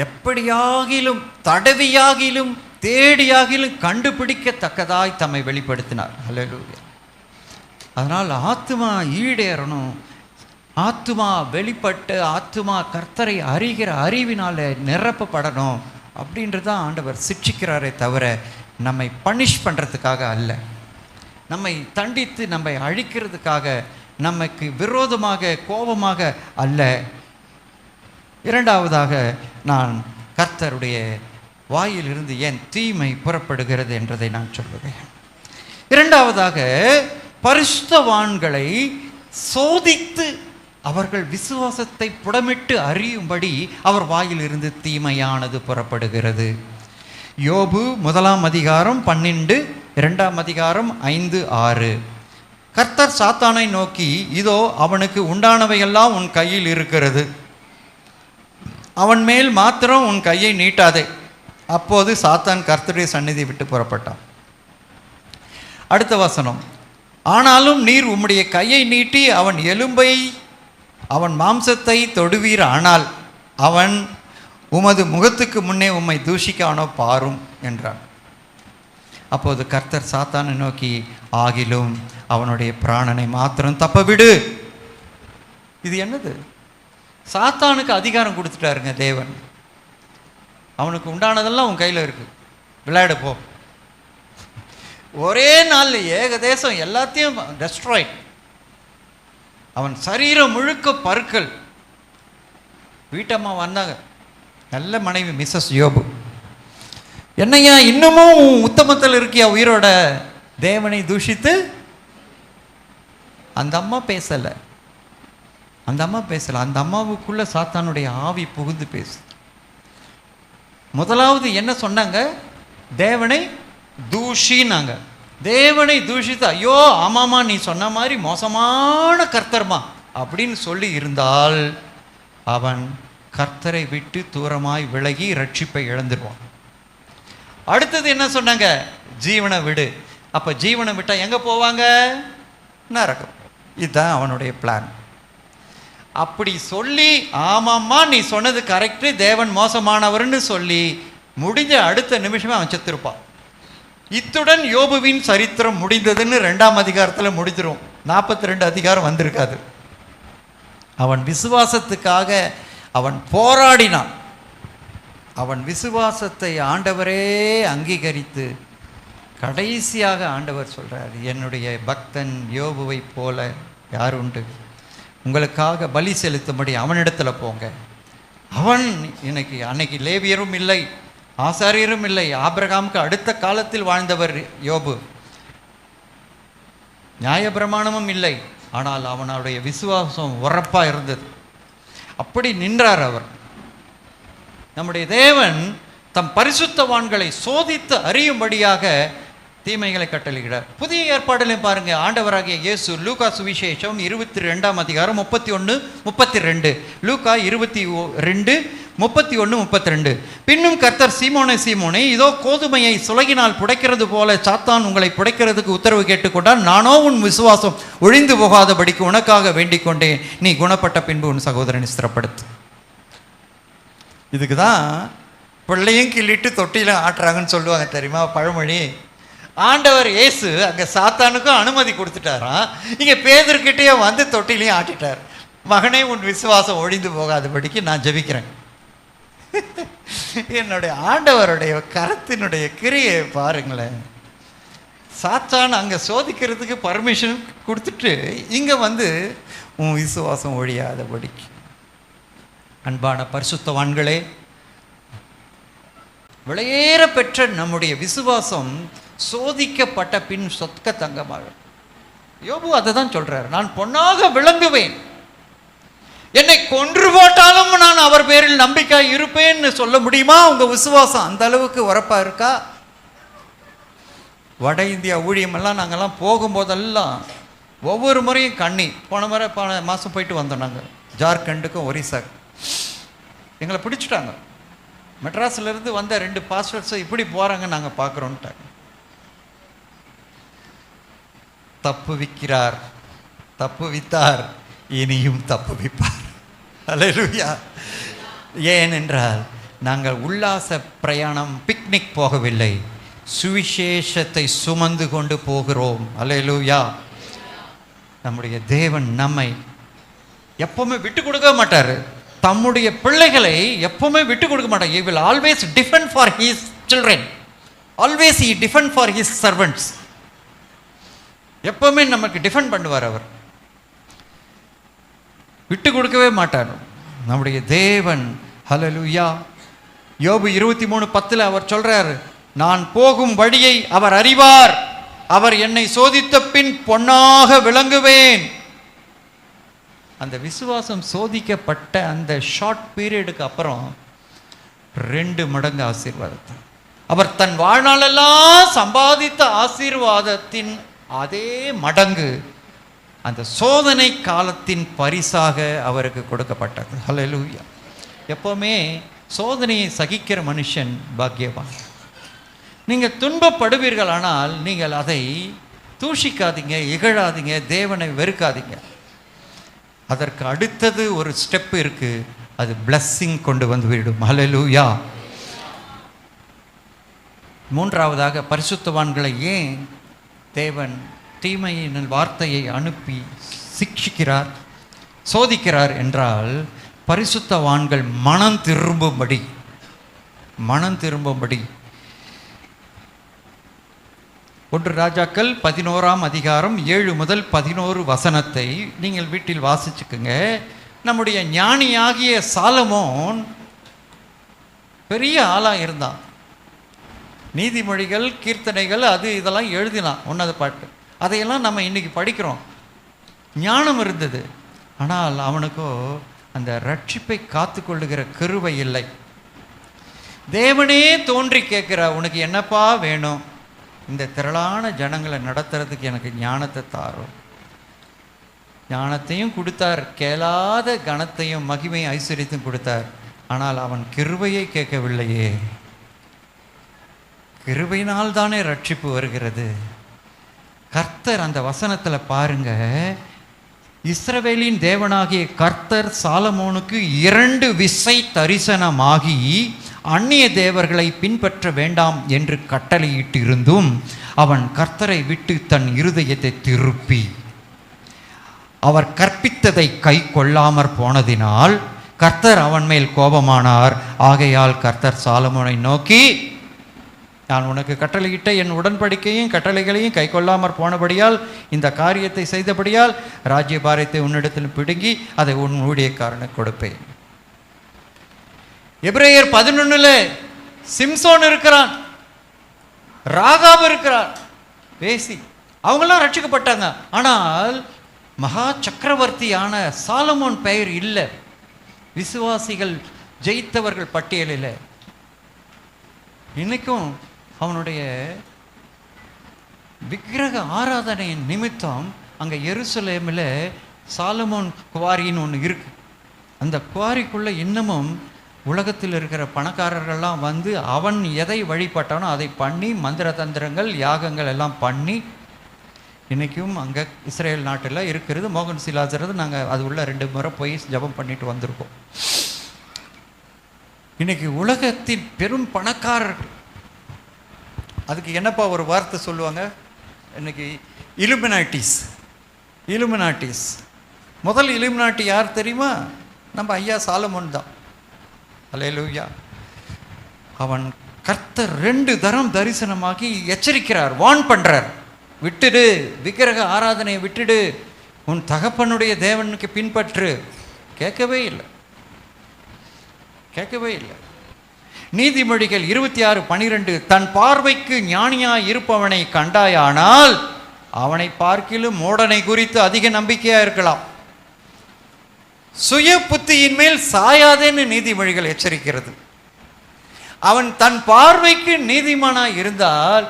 எப்படியாகிலும் தடவியாகிலும் தேடியாகிலும் கண்டுபிடிக்கத்தக்கதாய் தம்மை வெளிப்படுத்தினார். ஹல்லேலூயா. அதனால் ஆத்துமா ஈடேறணும், ஆத்துமா வெளிப்பட்டு ஆத்துமா கர்த்தரை அறிகிற அறிவினால் நிரப்பப்படணும் அப்படின்றது தான் ஆண்டவர் சிட்சிக்கிறாரே தவிர நம்மை பனிஷ் பண்ணுறதுக்காக அல்ல, நம்மை தண்டித்து நம்மை அழிக்கிறதுக்காக, நமக்கு விரோதமாக கோபமாக அல்ல. இரண்டாவதாக, நான் கர்த்தருடைய வாயிலிருந்து ஏன் தீமை புறப்படுகிறது என்றதை நான் சொல்லுவேன். இரண்டாவதாக, பரிசுத்தவான்களை சோதித்து அவர்கள் விசுவாசத்தை புடமிட்டு அறியும்படி அவர் வாயிலிருந்து தீமையானது புறப்படுகிறது. யோபு 1ஆம் அதிகாரம் 12, 2ஆம் அதிகாரம் 5, 6. கர்த்தர் சாத்தானை நோக்கி, இதோ அவனுக்கு உண்டானவையெல்லாம் உன் கையில் இருக்கிறது, அவன் மேல் மாத்திரம் உன் கையை நீட்டாதே. அப்போது சாத்தான் கர்த்தருடைய சந்நிதி விட்டு புறப்பட்டான். அடுத்த வசனம், ஆனாலும் நீர் உம்முடைய கையை நீட்டி அவன் எலும்பை அவன் மாம்சத்தை தொடுவீர், ஆனால் அவன் உமது முகத்துக்கு முன்னே உம்மை தூஷிக்கானோ பாரும் என்றான். அப்போது கர்த்தர் சாத்தானை நோக்கி, ஆகிலும் அவனுடைய பிராணனை மாத்திரம் தப்ப விடு. இது என்னது? சாத்தானுக்கு அதிகாரம் கொடுத்துட்டாருங்க தேவன். அவனுக்கு உண்டானதெல்லாம் உன் கையில் இருக்கு, விளையாட போ. ஒரே நாள் ஏகதேசம் எல்லாத்தையும் டெஸ்ட்ராய். அவன் சரீரம் முழுக்க பருக்கள். வீட்டம்மா வந்தாங்க, நல்ல மனைவி மிஸ்ஸஸ் யோபு. என்னையா இன்னமும் உத்தமத்தில் இருக்கியா உயிரோட? தேவனை தூஷித்து அந்த அம்மா பேசலை, அந்த அம்மாவுக்குள்ள சாத்தானுடைய ஆவி புகுந்து பேசு. முதலாவது என்ன சொன்னாங்க? தேவனை தூஷினாங்க. தேவனை தூஷித்து, ஐயோ ஆமாம்மா நீ சொன்ன மாதிரி மோசமான கர்த்தர்மா அப்படின்னு சொல்லி இருந்தால் அவன் கர்த்தரை விட்டு தூரமாய் விலகி ரட்சிப்பை இழந்துருவான். அடுத்தது என்ன சொன்னாங்க? ஜீவனை விடு. அப்போ ஜீவனை விட்டால் எங்கே போவாங்க? நரகம். இதுதான் அவனுடைய பிளான். அப்படி சொல்லி, ஆமாம்மா நீ சொன்னது கரெக்டு, தேவன் மோசமானவர்னு சொல்லி முடிஞ்ச அடுத்த நிமிஷமே அவன் செத்துருப்பான். இத்துடன் யோபுவின் சரித்திரம் முடிந்ததுன்னு 2ஆம் அதிகாரத்தில் முடிஞ்சிரும். 42 அதிகாரம் வந்திருக்காது. அவன் விசுவாசத்துக்காக அவன் போராடினான். அவன் விசுவாசத்தை ஆண்டவரே அங்கீகரித்து கடைசியாக ஆண்டவர் சொல்கிறார், என்னுடைய பக்தன் யோபுவை போல யார் உண்டு? உங்களுக்காக பலி செலுத்தும்படி அவனிடத்தில் போங்க. அவன் அன்னைக்கு லேவியரும் இல்லை, ஆசாரியரும் இல்லை, ஆபிரகாமுக்கு அடுத்த காலத்தில் வாழ்ந்தவர் யோபு. நியாயப்பிரமாணமும் இல்லை, ஆனால் அவனுடைய விசுவாசம் உரப்பாக இருந்தது. அப்படி நின்றார் அவர். நம்முடைய தேவன் தம் பரிசுத்தவான்களை சோதித்து அறியும்படியாக தீமைகளை கட்டளையிடார். புதிய ஏற்பாடுலையும் பாருங்க, ஆண்டவராகிய இயேசு லூக்கா சுவிசேஷம் 22ஆம் அதிகாரம் 31, 32. லூக்கா 22, 31, 32. பின்னும் கர்த்தர் சீமோனே, இதோ கோதுமையை சுலகினால் புடைக்கிறது போல சாத்தான் உங்களை புடைக்கிறதுக்கு உத்தரவு கேட்டுக்கொண்டால், நானோ உன் விசுவாசம் ஒழிந்து போகாதபடிக்கு உனக்காக வேண்டிக் கொண்டேன், நீ குணப்பட்ட பின்பு உன் சகோதரனை ஸ்திரப்படுத்து. இதுக்கு தான் பிள்ளையும் கிள்ளிட்டு தொட்டிலும் ஆட்டுறாங்கன்னு சொல்லுவாங்க தெரியுமா பழமொழி. ஆண்டவர் இயேசு அங்கே சாத்தானுக்கும் அனுமதி கொடுத்துட்டாராம், இங்கே பேதர்கிட்டயே வந்து தொட்டிலையும் ஆட்டிட்டார். மகனே உன் விசுவாசம் ஒழிந்து போகாதபடிக்கு நான் ஜெபிக்கிறேன். என்னுடைய ஆண்டவருடைய கரத்தினுடைய கிரியை பாருங்களேன். சாத்தான் அங்கே சோதிக்கிறதுக்கு பர்மிஷன் கொடுத்துட்டு இங்கே வந்து உன் விசுவாசம் ஒழியாதபடிக்கு. அன்பான பரிசுத்தவான்களே, விலையேற பெற்ற நம்முடைய விசுவாசம் சோதிக்கப்பட்ட பின் சொக்க தங்கமாக. யோபு அதை தான் சொல்றார், நான் பொன்னாக விளங்குவேன், என்னை கொன்று போட்டாலும் நான் அவர் பேரில் நம்பிக்கை இருப்பேன்னு சொல்ல முடியுமா? உங்க விசுவாசம் அந்த அளவுக்கு உரப்பா இருக்கா? வட இந்தியா ஊழியமெல்லாம் நாங்கள்லாம் போகும்போதெல்லாம் ஒவ்வொரு முறையும் போன மாதம் போயிட்டு வந்தோம். நாங்கள் ஜார்க்கண்டுக்கும் ஒரிசாக்கு எங்களை பிடிச்சிட்டாங்க. மெட்ராஸ்லேருந்து வந்த 2 பாஸ்டர்ஸை இப்படி போகிறாங்க, நாங்கள் பார்க்குறோன்ட்டாங்க. தப்பு வித்தார், இனியும் தப்பு விப்பார். அல்லேலூயா. ஏனென்றால் நாங்கள் உல்லாச பிரயாணம், பிக்னிக் போகவில்லை, சுவிசேஷத்தை சுமந்து கொண்டு போகிறோம். அல்லேலூயா. நம்முடைய தேவன் நம்மை எப்பவுமே விட்டு கொடுக்க மாட்டார். தம்முடைய பிள்ளைகளை எப்பவுமே விட்டு கொடுக்க மாட்டார். He will always defend for his children. Always he defend for his servants. எப்பவுமே நமக்கு டிஃபெண்ட் பண்ணுவார். அவர் விட்டு கொடுக்கவே மாட்டார் நம்முடைய தேவன். ஹல்லேலூயா. யோபு 23:10 அவர் சொல்றார், நான் போகும் வழியை அவர் அறிவார், அவர் என்னை சோதித்த பின் பொன்னாக விளங்குவேன். அந்த விசுவாசம் சோதிக்கப்பட்ட அந்த ஷார்ட் பீரியடுக்கு அப்புறம் 2 மடங்கு ஆசீர்வாதத்தை அவர் தன் வாழ்நாளெல்லாம் சம்பாதித்த ஆசீர்வாதத்தின் அதே மடங்கு அந்த சோதனை காலத்தின் பரிசாக அவருக்கு கொடுக்கப்பட்டது. ஹல்லேலூயா. எப்பவுமே சோதனையை சகிக்கிற மனுஷன் பாக்கியவான். நீங்கள் துன்பப்படுவீர்கள், ஆனால் நீங்கள் அதை தூஷிக்காதீங்க, இகழாதீங்க, தேவனை வெறுக்காதீங்க. அதற்கு அடுத்தது ஒரு ஸ்டெப் இருக்கு, அது பிளஸ்ஸிங் கொண்டு வந்து விடும். ஹல்லேலூயா. 3ஆவதாக பரிசுத்தவான்களை ஏன் தேவன் தீமையின் வார்த்தையை அனுப்பி சிக்ஷிக்கிறார், சோதிக்கிறார் என்றால், பரிசுத்தவான்கள் மனம் திரும்பும்படி. 1 ராஜாக்கள் 11ஆம் அதிகாரம் 7 முதல் 11 வசனத்தை நீங்கள் வீட்டில் வாசிச்சுக்குங்க. நம்முடைய ஞானியாகிய சாலமோன் பெரிய ஆளாக இருந்தான். நீதிமொழிகள், கீர்த்தனைகள், அது இதெல்லாம் எழுதினான், 1வது பாட்டு. அதையெல்லாம் நம்ம இன்னைக்கு படிக்கிறோம். ஞானம் இருந்தது, ஆனால் அவனுக்கோ அந்த ரட்சிப்பை காத்து கொள்ளுகிற கிருபை இல்லை. தேவனே தோன்றி கேட்கிற, உனக்கு என்னப்பா வேணும்? இந்த திரளான ஜனங்களை நடத்துறதுக்கு எனக்கு ஞானத்தை தாரும். ஞானத்தையும் கொடுத்தார், கேளாத கனத்தையும் மகிமையும் ஐஸ்வர்யத்தையும் கொடுத்தார். ஆனால் அவன் கிருபையை கேட்கவில்லையே. கிருபையினால் தானே ரட்சிப்பு வருகிறது. கர்த்தர் அந்த வசனத்தில் பாருங்க, இஸ்ரவேலின் தேவனாகிய கர்த்தர் சாலமோனுக்கு 2 விசை தரிசனமாகி அந்நிய தேவர்களை பின்பற்ற வேண்டாம் என்று கட்டளையிட்டிருந்தும் அவன் கர்த்தரை விட்டு தன் இருதயத்தை திருப்பி அவர் கற்பித்ததை கை கொள்ளாமற் போனதினால் கர்த்தர் அவன் மேல் கோபமானார். ஆகையால் கர்த்தர் சாலமோனை நோக்கி, நான் உனக்கு கட்டளையிட்ட என் உடன்படிக்கையும் கட்டளைகளையும் கை கொள்ளாமற் போனபடியால், இந்த காரியத்தை செய்தபடியால் ராஜ்யபாரத்தை உன்னிடத்தில் பிடுங்கி அதை உன் ஊழியக்காரனுக்கு கொடுப்பேன். எபிரேயர் 11 சிம்சோன் இருக்கிறான், ராகாப் இருக்கிறார், வேசி, அவங்களாம் ரட்சிக்கப்பட்டாங்க. ஆனால் மகா சக்கரவர்த்தியான சாலமோன் பெயர் இல்லை விசுவாசிகள் ஜெயித்தவர்கள் பட்டியலில். இன்னைக்கும் அவனுடைய விக்கிரக ஆராதனையின் நிமித்தம் அங்கே எருசலேமில் சாலமோன் குவாரின்னு ஒன்று இருக்கு. அந்த குவாரிக்குள்ளே இன்னமும் உலகத்தில் இருக்கிற பணக்காரர்கள்லாம் வந்து அவன் எதை வழிபட்டானோ அதை பண்ணி மந்திர தந்திரங்கள் யாகங்கள் எல்லாம் பண்ணி இன்றைக்கும் அங்கே இஸ்ரேல் நாட்டில் இருக்கிறது. மோகன் சிலாசரது நாங்கள் அது உள்ள 2 முறை போய் ஜபம் பண்ணிட்டு வந்திருக்கோம். இன்னைக்கு உலகத்தின் பெரும் பணக்காரர்கள், அதுக்கு என்னப்பா ஒரு வார்த்தை சொல்லுவாங்க, இன்னைக்கு இலுமினாட்டிஸ். முதல் இலுமினாட்டி யார் தெரியுமா? நம்ம ஐயா சாலமோன் தான். அல்லேலூயா. அவன் கர்த்தர் 2 தரம் தரிசனமாகி எச்சரிக்கிறார், வார்ன் பண்றார், விட்டுடு, விக்கிரக ஆராதனையை விட்டுடு, உன் தகப்பனுடைய தேவனுக்கு பின்பற்று. கேட்கவே இல்லை. நீதிமொழிகள் 26:12 தன் பார்வைக்கு ஞானியாய் இருப்பவனை கண்டாயானால் அவனை பார்க்கிலும் மூடனை குறித்து அதிக நம்பிக்கையா இருக்கலாம். சுய புத்தியின் மேல் சாயாதேன்னு நீதிமொழிகள் எச்சரிக்கிறது. அவன் தன் பார்வைக்கு நீதிமானாய் இருந்தால்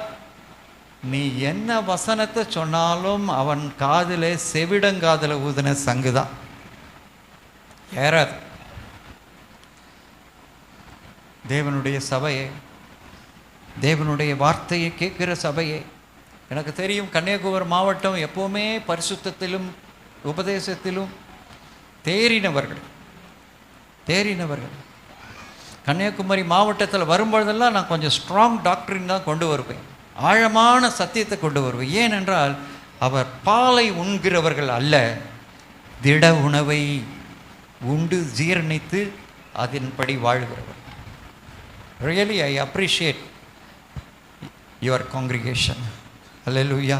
நீ என்ன வசனத்தை சொன்னாலும் அவன் காதில் செவிடங்காதில் ஊதின சங்குதான், ஏறாது. தேவனுடைய சபையே, தேவனுடைய வார்த்தையை கேட்கிற சபையே, எனக்கு தெரியும் கன்னியாகுமரி மாவட்டம் எப்போவுமே பரிசுத்தத்திலும் உபதேசத்திலும் தேறினவர்கள். கன்னியாகுமரி மாவட்டத்தில் வரும்பொழுதெல்லாம் நான் கொஞ்சம் ஸ்ட்ராங் டாக்டரின் தான் கொண்டு வருவேன், ஆழமான சத்தியத்தை கொண்டு வருவேன். ஏனென்றால் அவர் பாலை உண்கிறவர்கள் அல்ல, திட உணவை உண்டு ஜீரணித்து அதன்படி வாழ்கிறவர். Really I appreciate your congregation. Hallelujah.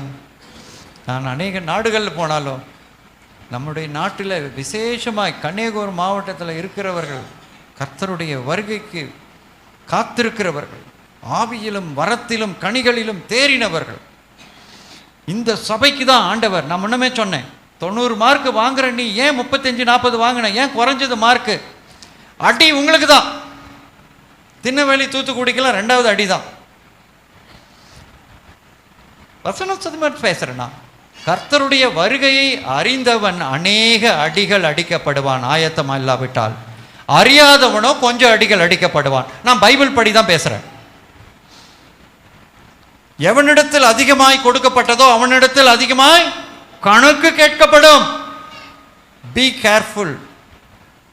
நான் அநேக நாடுகளில் போனாலும் நம்முடைய நாட்டில் விசேஷமாய் கன்னியாகுமரி மாவட்டத்தில் இருக்கிறவர்கள் கர்த்தருடைய வருகைக்கு காத்திருக்கிறவர்கள், ஆவியிலும் வரத்திலும் கனிகளிலும் தேறினவர்கள். இந்த சபைக்கு தான் ஆண்டவர், நான் முன்னமே சொன்னேன், 90 மார்க் வாங்குற நீ ஏன் 35-40 வாங்கின, ஏன் குறைஞ்சது மார்க்கு? அடி உங்களுக்கு தான். திண்ணவேலி தூத்துக்குடிக்கெல்லாம் 2வது அடி தான். வசனம் சதமாக பேசுறேன்னா, கர்த்தருடைய வருகையை அறிந்தவன் அநேக அடிகள் அடிக்கப்படுவான், ஆயத்தமா இல்லாவிட்டால். அறியாதவனோ கொஞ்சம் அடிகள் அடிக்கப்படுவான். நான் பைபிள் படி தான் பேசுறேன். எவனிடத்தில் அதிகமாய் கொடுக்கப்பட்டதோ அவனிடத்தில் அதிகமாய் கணக்கு கேட்கப்படும். பி கேர்ஃபுல்,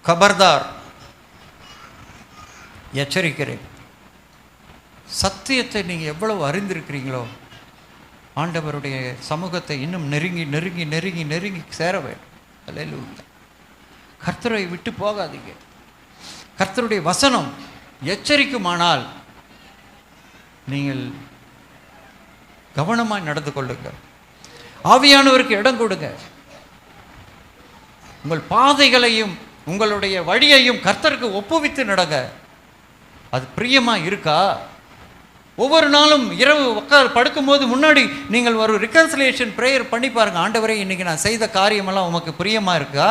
கபர்தார், எச்சரிக்கிறேன். சத்தியத்தை நீங்கள் எவ்வளவு அறிந்திருக்கிறீங்களோ ஆண்டவருடைய சமூகத்தை இன்னும் நெருங்கி நெருங்கி நெருங்கி நெருங்கி சேர வேண்டும். அல்லேலூயா. கர்த்தரை விட்டு போகாதீங்க. கர்த்தருடைய வசனம் எச்சரிக்குமானால் நீங்கள் கவனமாய் நடந்து கொள்ளுங்க. ஆவியானவருக்கு இடம் கொடுங்க. உங்கள் பாதைகளையும் உங்களுடைய வழியையும் கர்த்தருக்கு ஒப்புவித்து நடங்க. அது பிரியமா இருக்கா? ஒவ்வொரு நாளும் இரவு படுக்கும்போது முன்னாடி நீங்கள் ஒரு ரிகன்சிலியேஷன் ப்ரேயர் பண்ணி பாருங்க. ஆண்டவரே, இன்னைக்கு நான் செய்த காரியமெல்லாம் உமக்கு பிரியமா இருக்கா?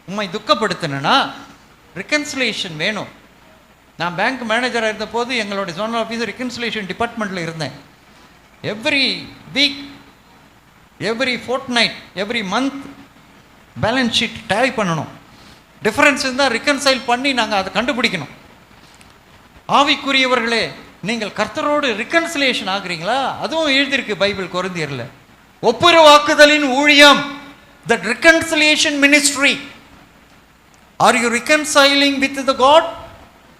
உண்மை துக்கப்படுத்தினா ரிகன்சிலியேஷன் வேணும். நான் பேங்க் மேனேஜராக இருந்த போது எங்களுடைய ஜோனல் ஆஃபீஸர் ரிகன்சிலியேஷன் டிபார்ட்மெண்ட்டில் இருந்தேன். Every week, every fortnight, every month balance sheet tally பண்ணணும். டிஃபரன்ஸ் இருந்தால் ரிகன்சைல் பண்ணி நாங்கள் அதை கண்டுபிடிக்கணும். ஆவிக்குரியவர்களே, நீங்கள் கர்த்தரோடு ரிகன்சிலியேஷன் ஆகுறீங்களா? அதுவும் எழுதியிருக்கு பைபிள் கொரிந்தியர்ல. ஒப்புரவாக்குதலின் ஊழியம், the reconciliation ministry. Are you reconciling with the God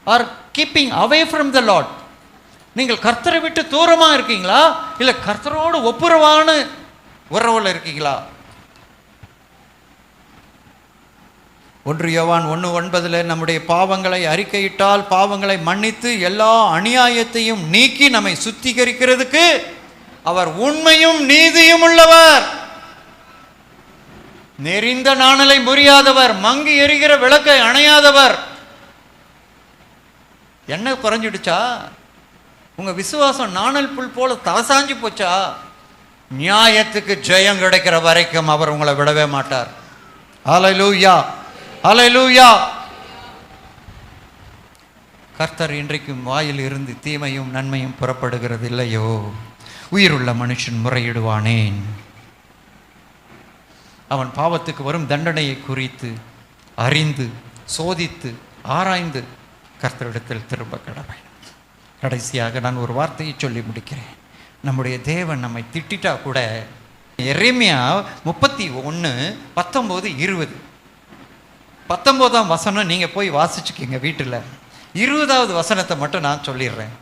or keeping away from the Lord? நீங்கள் கர்த்தரை விட்டு தூரமா இருக்கீங்களா, இல்லை கர்த்தரோடு ஒப்புரவான உறவுல இருக்கீங்களா? 1 யோவான் 1:9 நம்முடைய பாவங்களை அறிக்கையிட்டால் பாவங்களை மன்னித்து எல்லா அநியாயத்தையும் நீக்கி நம்மை சுத்திகரிக்கிறதுக்கு அவர் உண்மையும் நீதியும் உள்ளவர். நெறிந்த நாணலை முறியாதவர், மங்கி எரிகிற விளக்கை அணையாதவர். என்ன குறைஞ்சிடுச்சா? உங்க விசுவாசம் நாணல் புல் போல தவசாஞ்சி போச்சா? நியாயத்துக்கு ஜெயம் கிடைக்கிற வரைக்கும் அவர் உங்களை விடவே மாட்டார். ஹல்லேலூயா, ஹல்லேலூயா. கர்த்தர் இன்றைக்கும் வாயில் இருந்து தீமையும் நன்மையும் புறப்படுகிறது இல்லையோ? உயிருள்ள மனுஷன் முறையிடுவானேன்? அவன் பாவத்துக்கு வரும் தண்டனையை குறித்து அறிந்து சோதித்து ஆராய்ந்து கர்த்தரிடத்தில் திரும்ப கடமை. கடைசியாக நான் ஒரு வார்த்தையை சொல்லி முடிக்கிறேன். நம்முடைய தேவன் நம்மை திட்டிட்டா கூட, எரேமியா 31:19-20 19ஆம் வசனம் நீங்கள் போய் வாசிச்சுக்கிங்க வீட்டில். 20வது வசனத்தை மட்டும் நான் சொல்லிடுறேன்.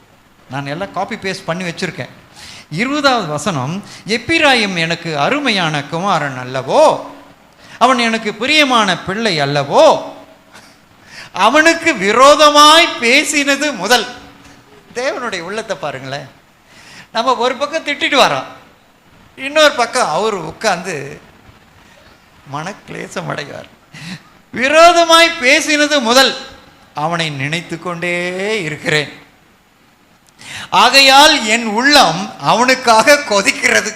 நான் எல்லாம் காப்பி பேஸ்ட் பண்ணி வச்சுருக்கேன். 20வது வசனம், எப்பிராயிம் எனக்கு அருமையான குமாரன் அல்லவோ, அவன் எனக்கு பிரியமான பிள்ளை அல்லவோ, அவனுக்கு விரோதமாய் பேசினது முதல். தேவனுடைய உள்ளத்தை பாருங்களேன். நம்ம ஒரு பக்கம் திட்டிட்டு வரோம், இன்னொரு பக்கம் அவர் உட்கார்ந்து மனக்லேசம் அடைவார். விரோதமாய் பேசினது முதல் அவனை நினைத்து கொண்டே இருக்கிறேன், ஆகையால் என் உள்ளம் அவனுக்காக கொதிக்கிறது.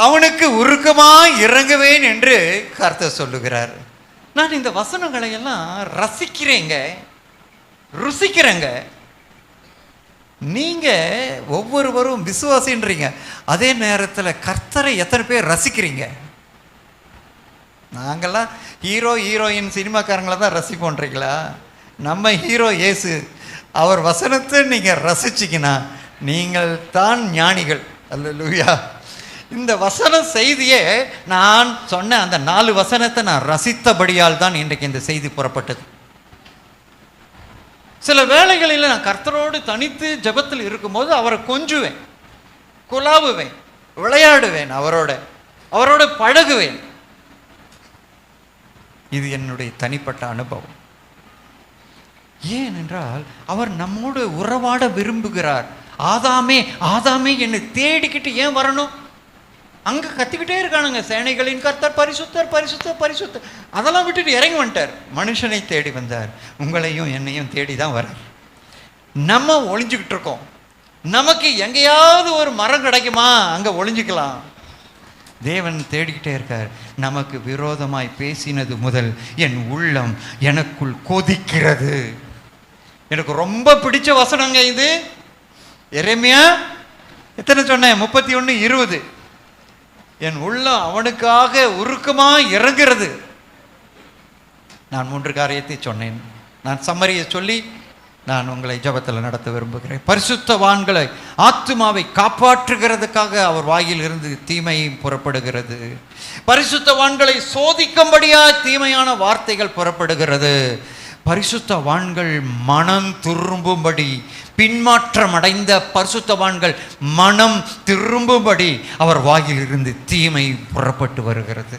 அவனுக்கு உருக்கமாய் இறங்குவேன் என்று கர்த்தர் சொல்லுகிறார். நான் இந்த வசனங்களை எல்லாம் ரசிக்கிறேங்க, ருசிக்கிறேங்க. நீங்க ஒவ்வொருவரும் விசுவாசின்றீங்க, அதே நேரத்தில் கர்த்தரை எத்தனை பேர் ரசிக்கிறீங்க? நாங்கள்லாம் ஹீரோ ஹீரோயின் சினிமாக்காரங்களை தான் ரசிப்போன்றீங்களா? நம்ம ஹீரோ இயேசு, அவர் வசனத்தை நீங்கள் ரசிச்சிங்கன்னா நீங்கள் தான் ஞானிகள். அல்லேலூயா. இந்த வசன செய்தியே நான் சொன்ன அந்த 4 வசனத்தை நான் ரசித்தபடியால் தான் இன்றைக்கு இந்த செய்தி புறப்பட்டது. சில வேளைகளில் நான் கர்த்தரோடு தனித்து ஜெபத்தில் இருக்கும்போது அவரை கொஞ்சுவேன், குலாவுவேன், விளையாடுவேன், அவரோட பழகுவேன். இது என்னுடைய தனிப்பட்ட அனுபவம். ஏனென்றால் அவர் நம்மோடு உறவாட விரும்புகிறார். ஆதாமே ஆதாமே என்னை தேடிக்கிட்டு ஏன் வரணும்? அங்கே கத்திக்கிட்டே இருக்கானுங்க, சேனைகளின் கர்த்தர் பரிசுத்தர் பரிசுத்தர் பரிசுத்தர். அதெல்லாம் விட்டுட்டு இறங்கி வந்துட்டார், மனுஷனை தேடி வந்தார். உங்களையும் என்னையும் தேடி தான் வரார். நம்ம ஒளிஞ்சுக்கிட்டு இருக்கோம். நமக்கு எங்கேயாவது ஒரு மரம் கிடைக்குமா, அங்கே ஒளிஞ்சுக்கலாம். தேவன் தேடிக்கிட்டே இருக்கார். நமக்கு விரோதமாய் பேசினது முதல் என் உள்ளம் எனக்குள் கொதிக்கிறது. எனக்கு ரொம்ப பிடிச்ச வசனங்க இது. எரேமியா எத்தனை சொன்னேன்? 31:20. என் உள்ளம் அவனுக்காக உருக்கமாக இறங்குறது. நான் 3 காரியத்தை சொன்னேன். நான் சம்மரியை சொல்லி நான் உங்களை ஜெபத்தில் நடத்த விரும்புகிறேன். பரிசுத்தவான்களை ஆத்துமாவை காப்பாற்றுகிறதுக்காக அவர் வாயில் இருந்து தீமை புறப்படுகிறது. பரிசுத்தவான்களை சோதிக்கும்படியா தீமையான வார்த்தைகள் புறப்படுகிறது. பரிசுத்தவான்கள் மனம் திரும்பும்படி, பின்மாற்றம் அடைந்த பரிசுத்தவான்கள் மனம் திரும்பும்படி அவர் வாயில் இருந்து தீமை புறப்பட்டு வருகிறது.